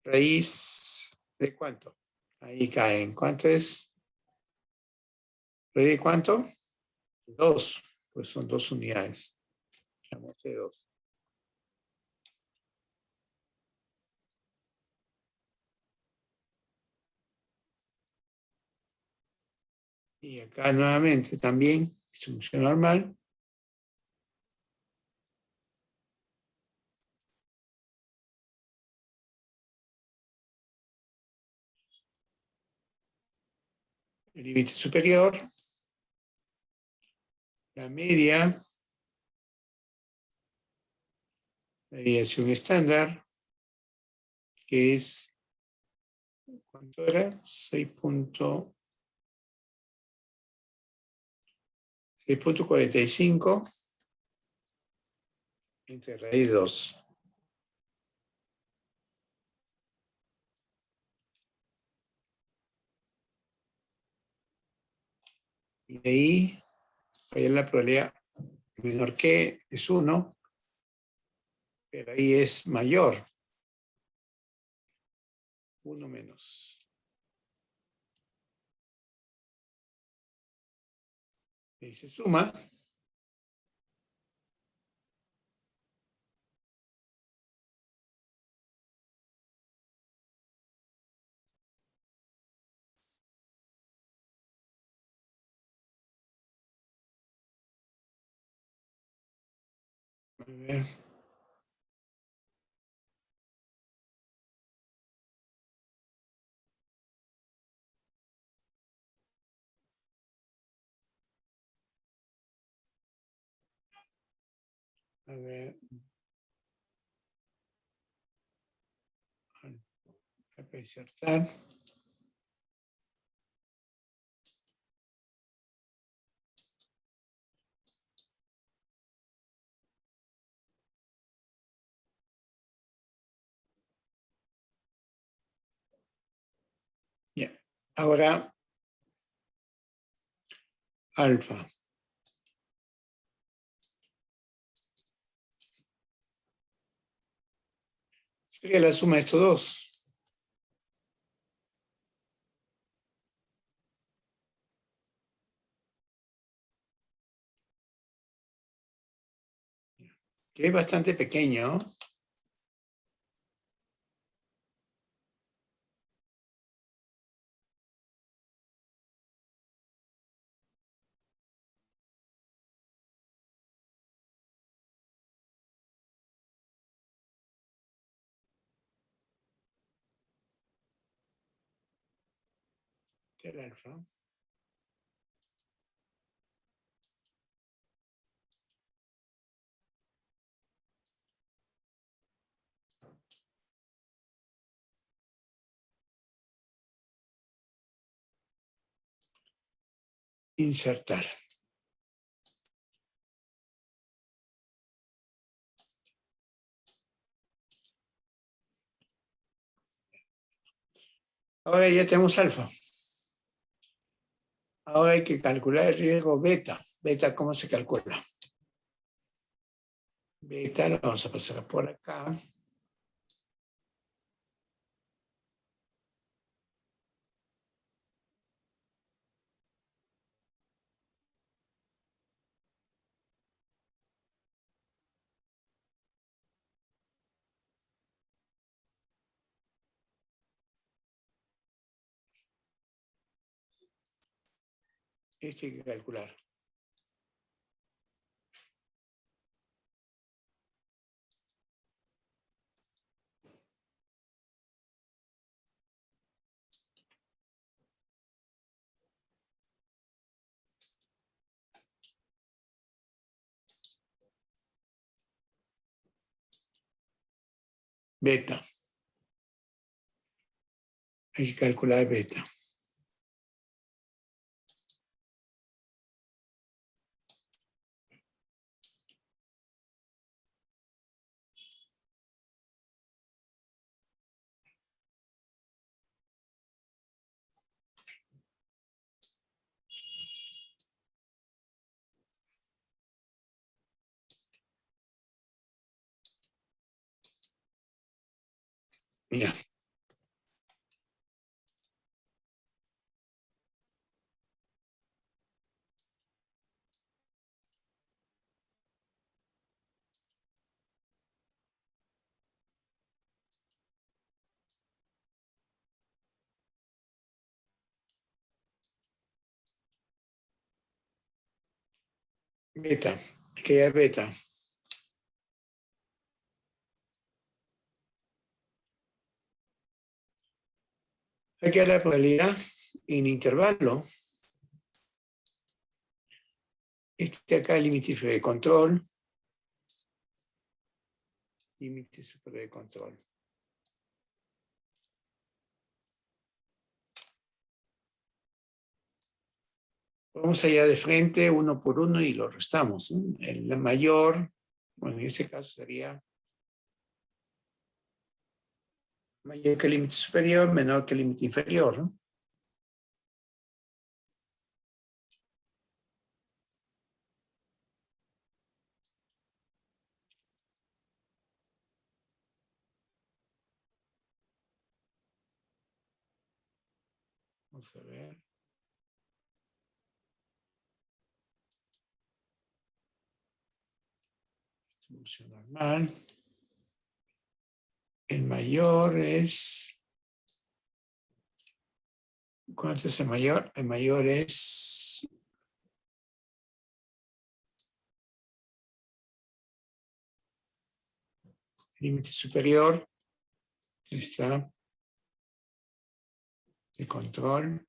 raíz de ¿cuánto? Ahí caen. ¿Cuánto es? ¿Raíz de cuánto? 2. Pues son 2 unidades. la muestra de 2. Y acá nuevamente también distribución normal. El límite superior. La media. La desviación estándar. Que es, ¿cuánto era? 6.45 entre raíz 2. Y de ahí, ahí la probabilidad menor que es 1, pero ahí es mayor. 1 menos. Y se suma. A ver. A ver. Voy a insertar. Ya. Ahora, alfa. Sería la suma de estos dos. Que es bastante pequeño. El alfa. Insertar. Ahora ya tenemos alfa. Ahora hay que calcular el riesgo beta. Beta, ¿cómo se calcula? Beta lo vamos a pasar por acá. Esto hay que calcular. Beta. Hay que calcular beta. Ya. Beta, que ya es beta. Aquí hay la probabilidad en intervalo. Este acá es límite de control. Límite superior de control. Vamos allá de frente, uno por uno, y lo restamos. El mayor, bueno, en este caso sería mayor que el límite superior, menor que el límite inferior, ¿no? Vamos a ver. Distribución normal. El mayor es... ¿Cuánto es el mayor? El mayor es... Límite superior. Ahí está. De control.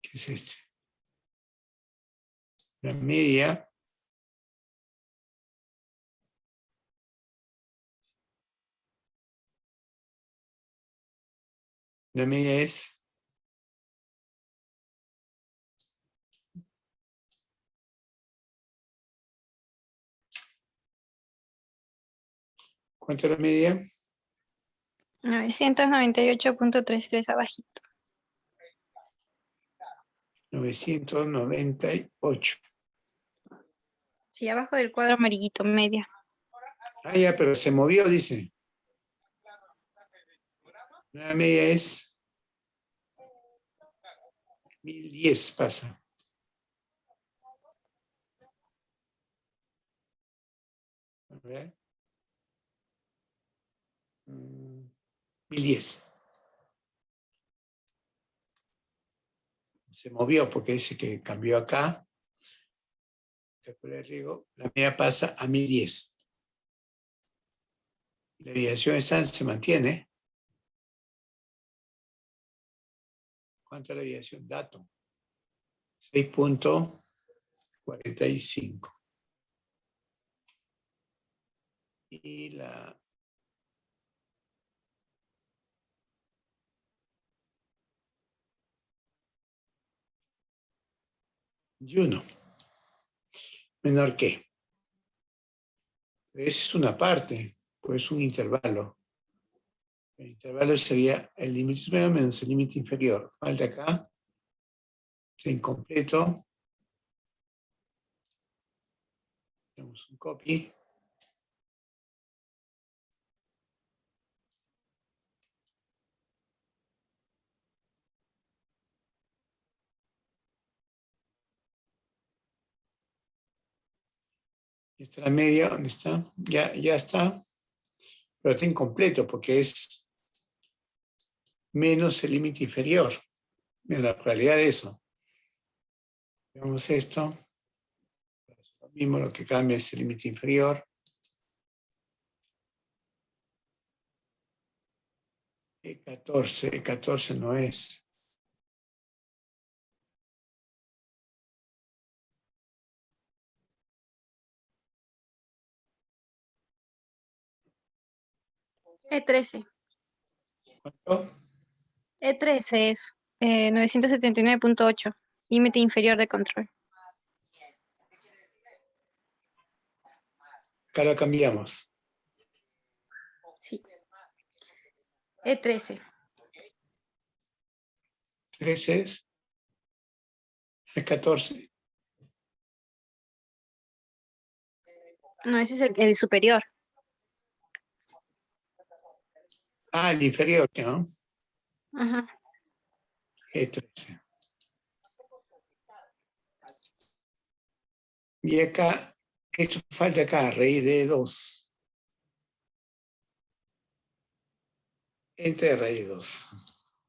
¿Qué es este? La media. La media es... ¿Cuánto es la media? 998.33 abajito. 998. Sí, abajo del cuadro amarillito, media. Ah, ya, pero se movió, dice. La media es 1010, pasa. A ver. 1010. Se movió porque dice que cambió acá. Calcula el riesgo. La media pasa a 1010. La desviación esta se mantiene. ¿Cuánto es la desviación? Dato. 6.45. Y la... Y 1. Menor que. Esa es una parte, pues un intervalo. El intervalo sería el límite superior menos el límite inferior. Falta acá. Está incompleto. Tenemos un copy. Esta es la media, ¿dónde está? Ya está. Pero está incompleto porque es menos el límite inferior. Mira la probabilidad de eso. Veamos esto. Lo mismo, lo que cambia es el límite inferior. E14 no es. E13. ¿Cuánto? E13 es 979.8. Límite inferior de control. Acá lo cambiamos. Sí. E13. 13 es. E14. No, ese es el superior. Ah, el inferior, ¿no? Ajá. E13. Y acá, esto falta acá, raíz de 2. Entre raíz de 2.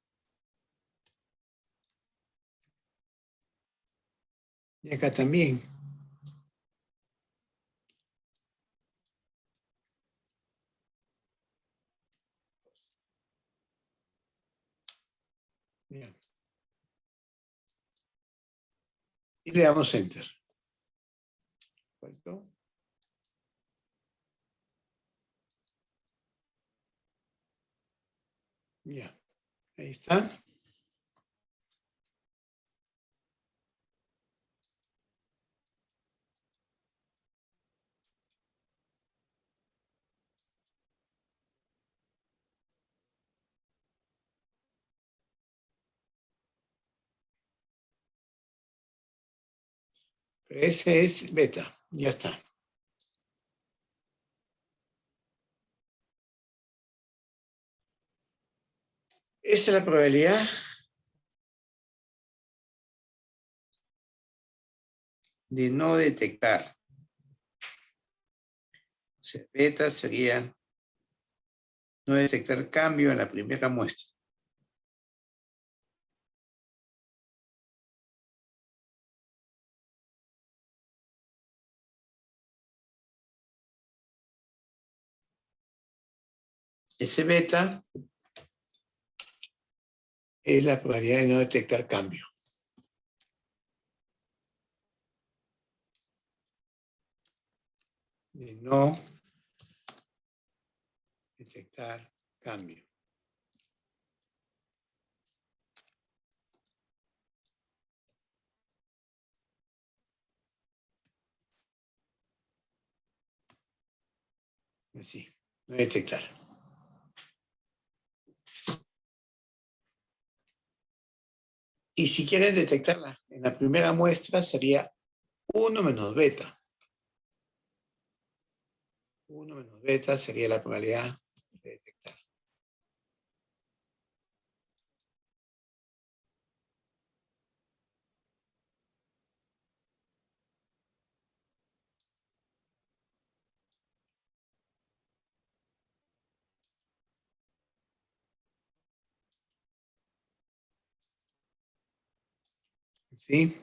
Y acá también. Bien. Y le damos Enter. ¿Correcto? Ya. Ahí está. Pero ese es beta. Ya está. Esa es la probabilidad de no detectar. O sea, beta sería no detectar cambio en la primera muestra. Ese beta es la probabilidad de no detectar cambio. De no detectar cambio. Así, no detectar. Y si quieren detectarla en la primera muestra sería 1 menos beta. 1 menos beta sería la probabilidad de detectar. ¿Sí?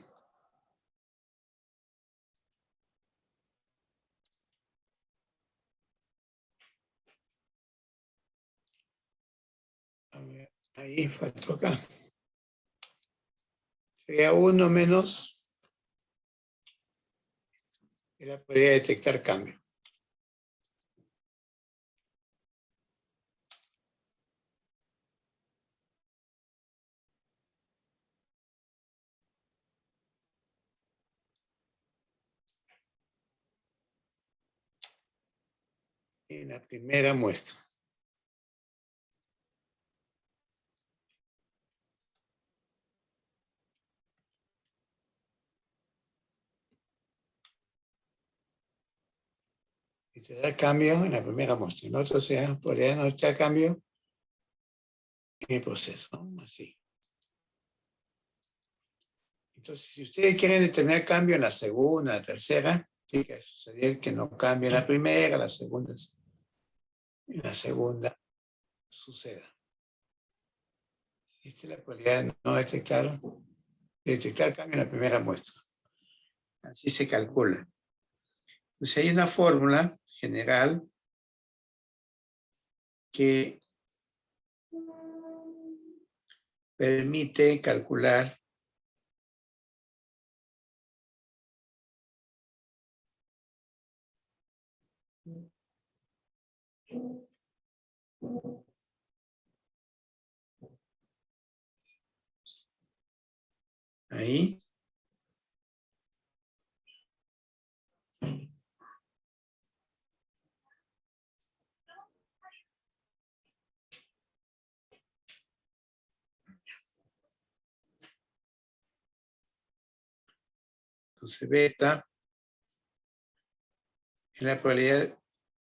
A ver, ahí faltó acá. Sería 1 menos la probabilidad de detectar cambio. En la primera muestra. Y te da cambio en la primera muestra. En otro sea probabilidad de no detectar cambio en el proceso. ¿No? Así. Entonces, si ustedes quieren determinar cambio en la segunda, la tercera, tiene que suceder que no cambie en la primera, la segunda, en la segunda suceda. Esta es la probabilidad de no detectar cambio en la primera muestra. Así se calcula. Pues hay una fórmula general que permite calcular ahí. Entonces, beta es la probabilidad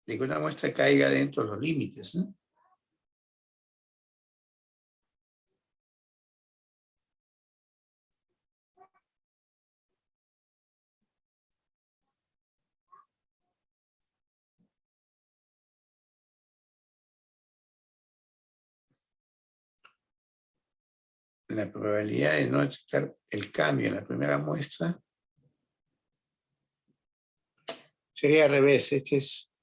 de que una muestra caiga dentro de los límites, ¿no? La probabilidad de no detectar el cambio en la primera muestra sería al revés. Este es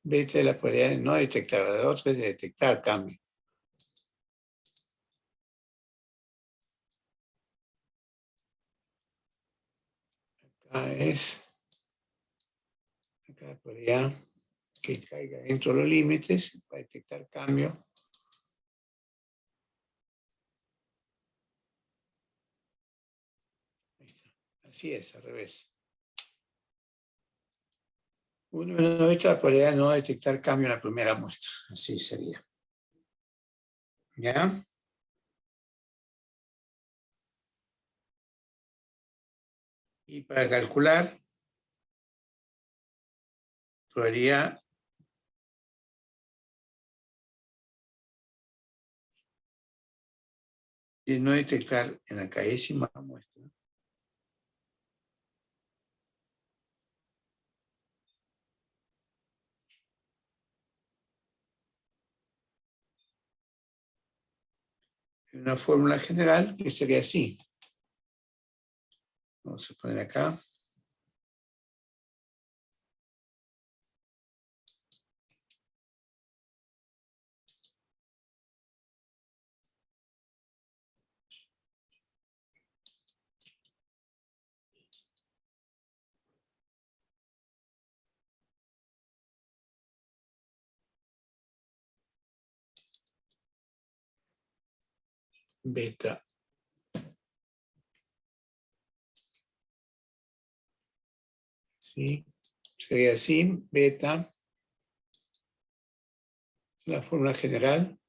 beta de la probabilidad de no detectar. El otro es de detectar cambio. Acá es acá la probabilidad que caiga dentro de los límites para detectar cambio. Ahí está. Así es, al revés. 1 menos 90 la probabilidad de no detectar cambio en la primera muestra. Así sería. ¿Ya? Y para calcular probabilidad de no detectar en la caésima muestra una fórmula general que sería así. Vamos a poner acá. Beta. ¿Sí? Sería así, beta, la fórmula general.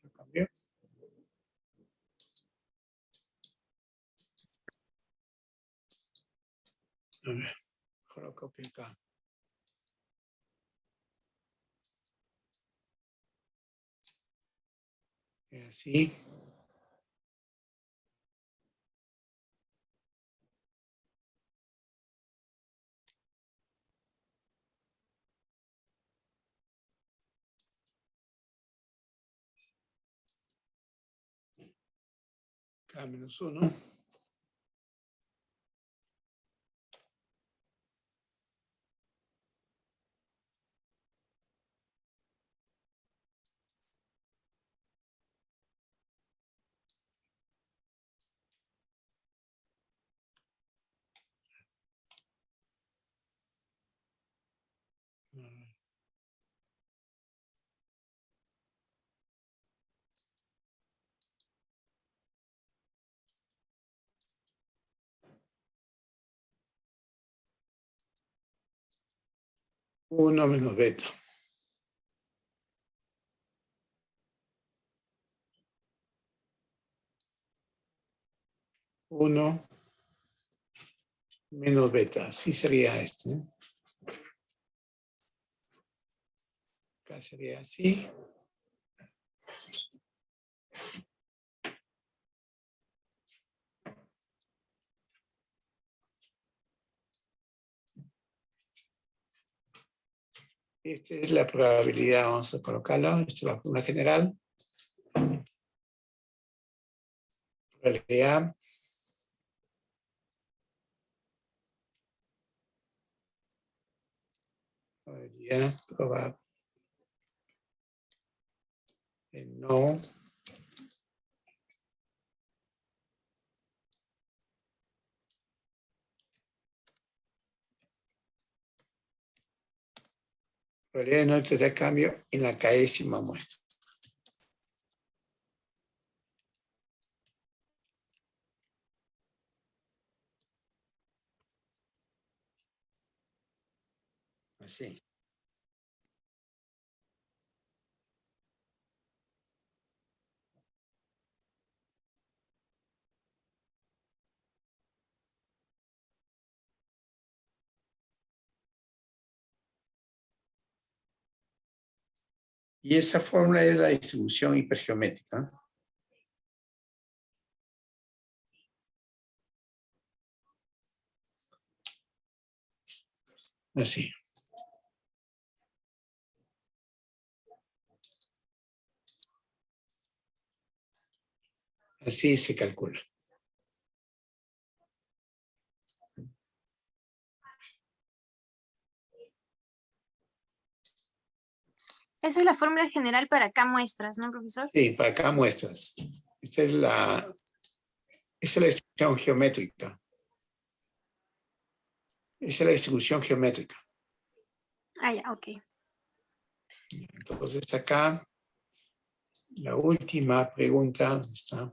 Lo cambié. A ver, mejor lo copio acá. Así. K menos 1. Uno menos beta. 1 menos beta. Así sería este. Acá sería así. Esta es la probabilidad, vamos a colocarla. Esta es la fórmula general. Probabilidad probable no probabilidad de no detectar cambio en la caésima muestra. Así. Y esa fórmula es la distribución hipergeométrica. Así. Así se calcula. Esa es la fórmula general para K muestras, ¿no, profesor? Sí, para acá muestras. Esta es la distribución geométrica. Esa es la distribución geométrica. Ah, ya, ok. Entonces acá, la última pregunta, ¿dónde está?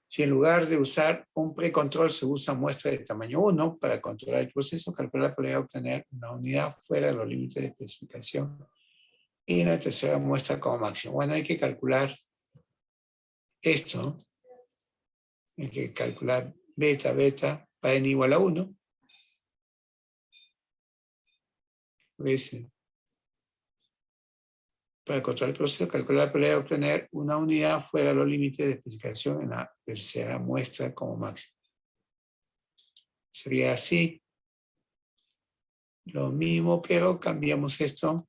Si en lugar de usar un precontrol se usa muestra de tamaño 1 para controlar el proceso, calcular la probabilidad de obtener una unidad fuera de los límites de especificación y la tercera muestra como máximo. Bueno, hay que calcular esto. Hay que calcular beta para n igual a 1. Para controlar el proceso, calcular la probabilidad de obtener una unidad fuera de los límites de especificación en la tercera muestra como máximo. Sería así. Lo mismo, pero cambiamos esto.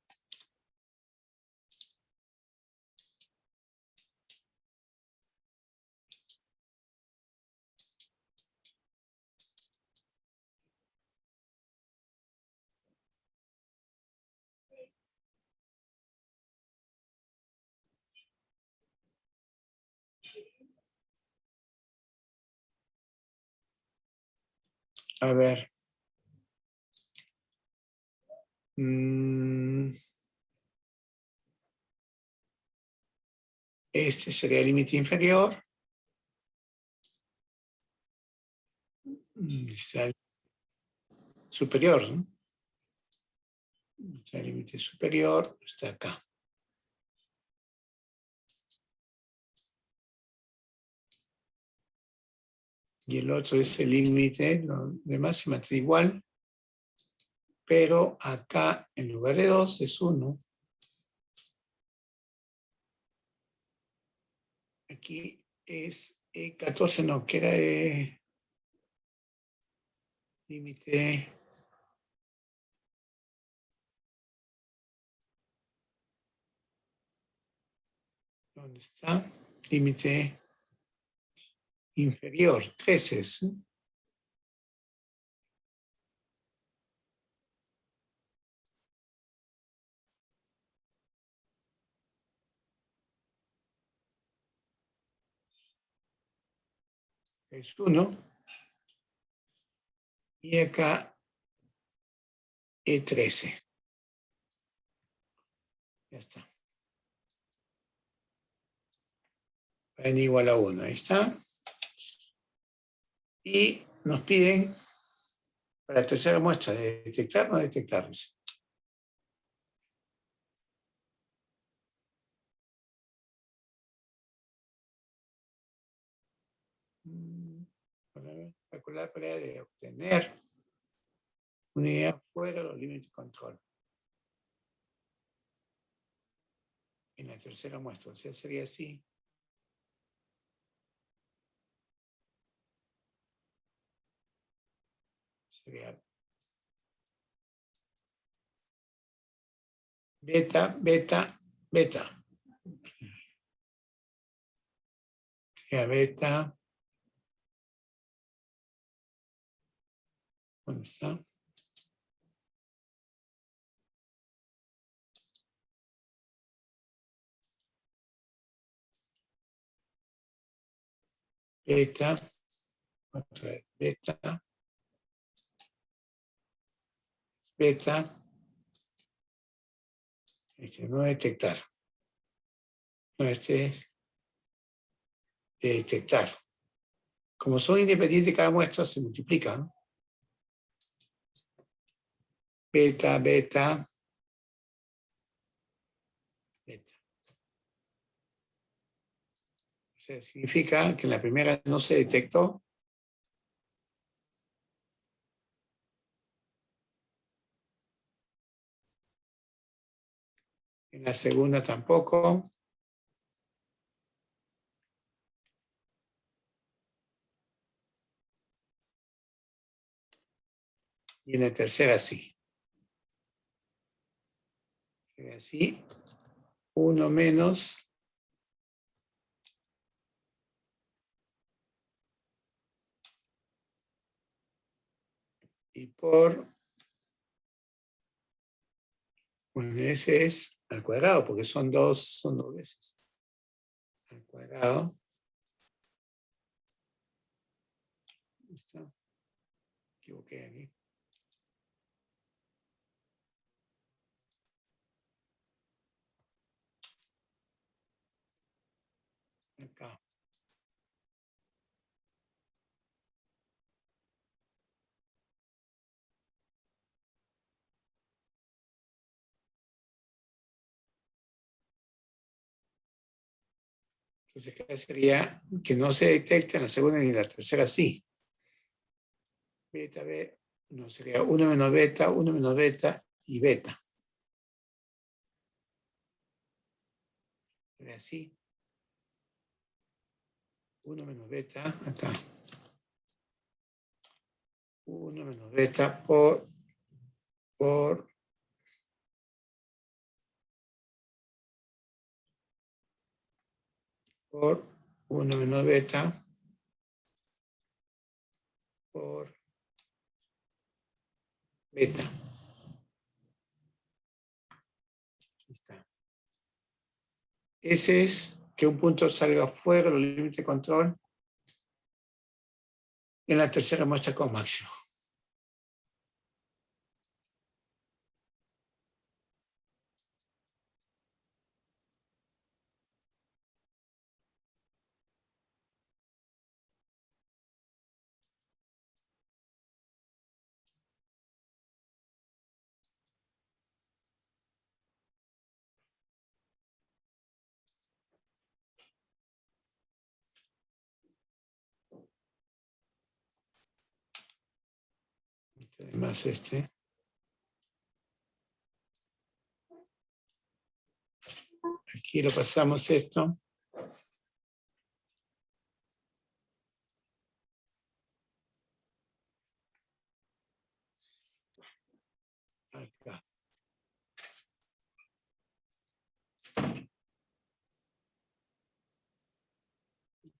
A ver. Este sería el límite inferior. Está el superior, ¿no? Está el límite superior, está acá. Y el otro es el límite, lo demás se mantiene igual, pero acá en lugar de 2 es 1. Aquí es 14, no, que era límite. ¿Dónde está? Límite inferior, 13. ¿Sí? Es 1. Y acá E13. Ya está. N igual a 1, ahí está. Y nos piden para la tercera muestra de detectar o no detectar. Calcular la probabilidad de obtener unidad fuera de los límites de control. En la tercera muestra, o sea, sería así. Sería beta. Sería beta. ¿Dónde está? Beta. Otra vez, beta. No detectar. No, este es de detectar. Como son independientes cada muestra, se multiplican. Beta. O sea, significa que en la primera no se detectó. En la segunda tampoco. Y en la tercera sí. Así, 1 menos y por, bueno, ese es al cuadrado, porque son dos veces. Al cuadrado. ¿Listo? Me equivoqué aquí. Acá. Entonces acá sería que no se detecta en la segunda ni en la tercera sí. Beta, B, no sería 1 menos beta y beta. Sería así. 1 menos beta acá. 1 menos beta por 1 menos beta por beta. Ahí está. Ese es que un punto salga fuera del límite de control en la tercera muestra con máximo. Además aquí lo pasamos esto. Acá.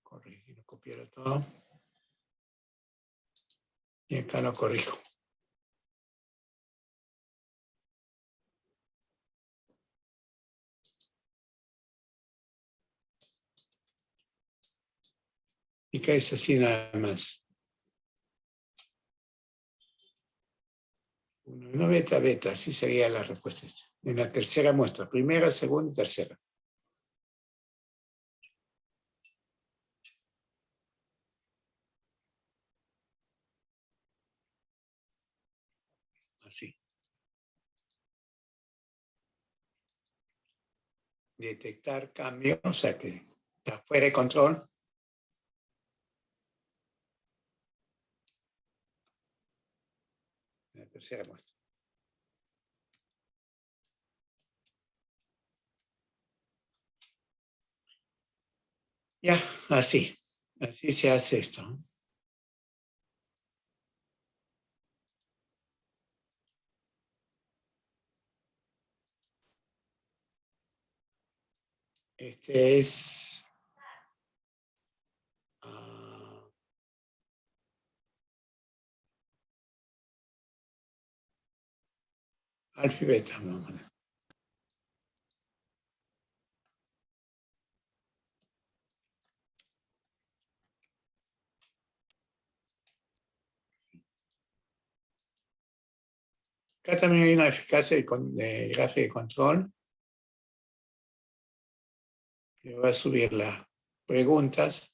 Corregir, copiar todo. Y acá lo corrijo. Y acá es así nada más. 1 menos beta, así sería la respuesta. En la tercera muestra, primera, segunda y tercera. Así. Detectar cambio, o sea que está fuera de control. En la tercera muestra. Ya, así. Así se hace esto. Este es alfa y beta. Vamos a poner. Acá también hay una eficacia de gráfico de control. Le voy a subir las preguntas.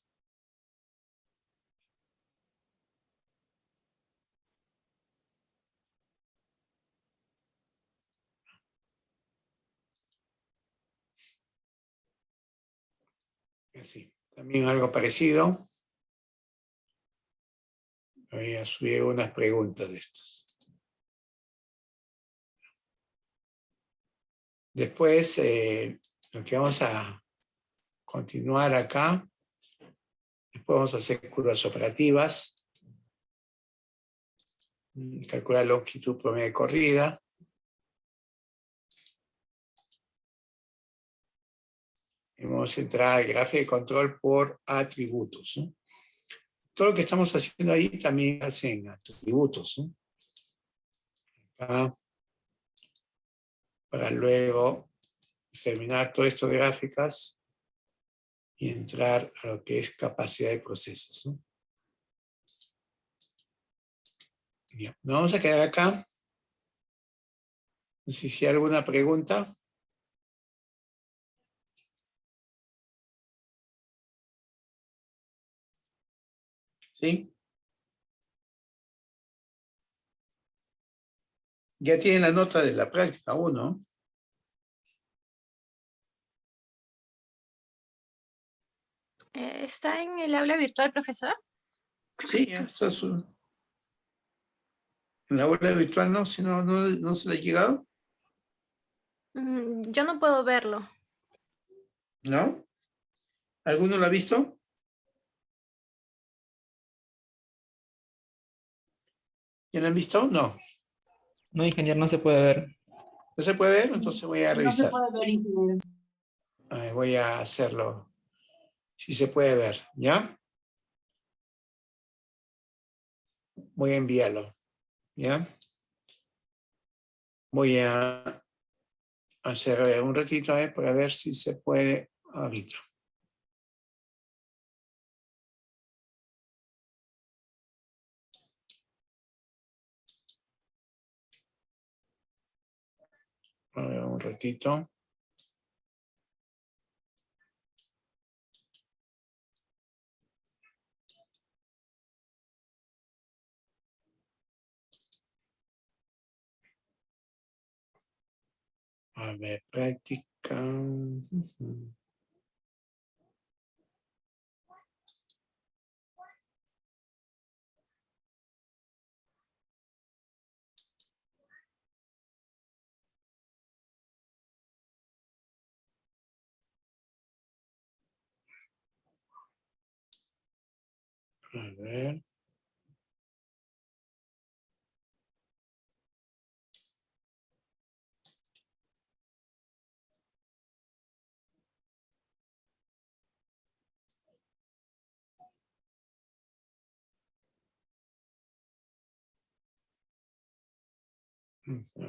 Así. También algo parecido. Voy a subir unas preguntas de estas. Después, lo que vamos a continuar acá, después vamos a hacer curvas operativas, calcular longitud promedio de corrida, y vamos a entrar al gráfico de control por atributos, ¿no? Todo lo que estamos haciendo ahí también hace en atributos, ¿no? acá, para luego terminar todo esto de gráficas y entrar a lo que es capacidad de procesos, ¿no? Bien, nos vamos a quedar acá. No sé si hay alguna pregunta. ¿Sí? Ya tienen la nota de la práctica 1. ¿Está en el aula virtual, profesor? Sí, esto es en la aula virtual, ¿no? Si no se le ha llegado, Yo no puedo verlo. ¿no? ¿Alguno lo ha visto? ¿Ya lo han visto? No. No, ingeniero, no se puede ver. ¿No se puede ver? Entonces voy a No se revisar. puede ver, ingeniero. A ver, voy a hacerlo. Si se puede ver, ¿ya? Voy a enviarlo, ¿ya? Voy a hacer un ratito para ver si se puede ahorita. A ver, un ratito. A ver, práctica. A ver. A ver.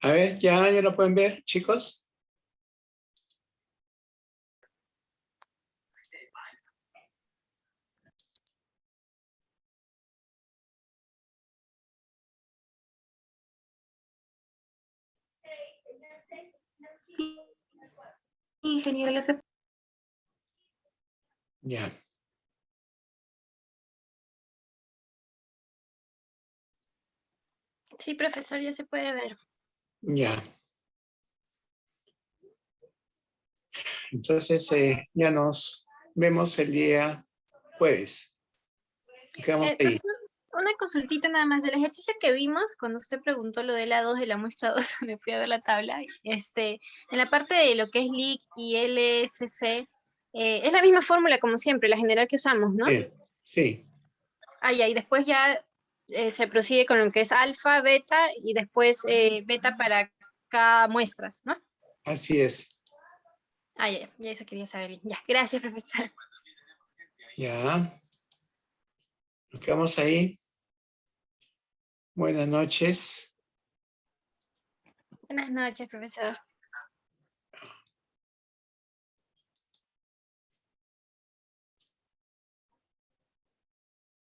A ver, ¿ya lo pueden ver, chicos? Ingeniero, ya se... Ya. Sí, profesor, ya se puede ver. Ya. Entonces, ya nos vemos el día jueves. Quedamos ahí. Profesor, una una consultita nada más del ejercicio que vimos cuando usted preguntó lo de la 2 de la muestra 2, me fui a ver la tabla. En la parte de lo que es LIC y LSC, es la misma fórmula como siempre, la general que usamos, ¿no? Sí, sí, Ah, ya, y después ya se prosigue con lo que es alfa, beta y después beta para cada muestras, ¿no? así es. Ah, ya, ya eso quería saber bien. Ya, gracias, profesor. Ya, nos quedamos ahí. Buenas noches. Buenas noches, profesor.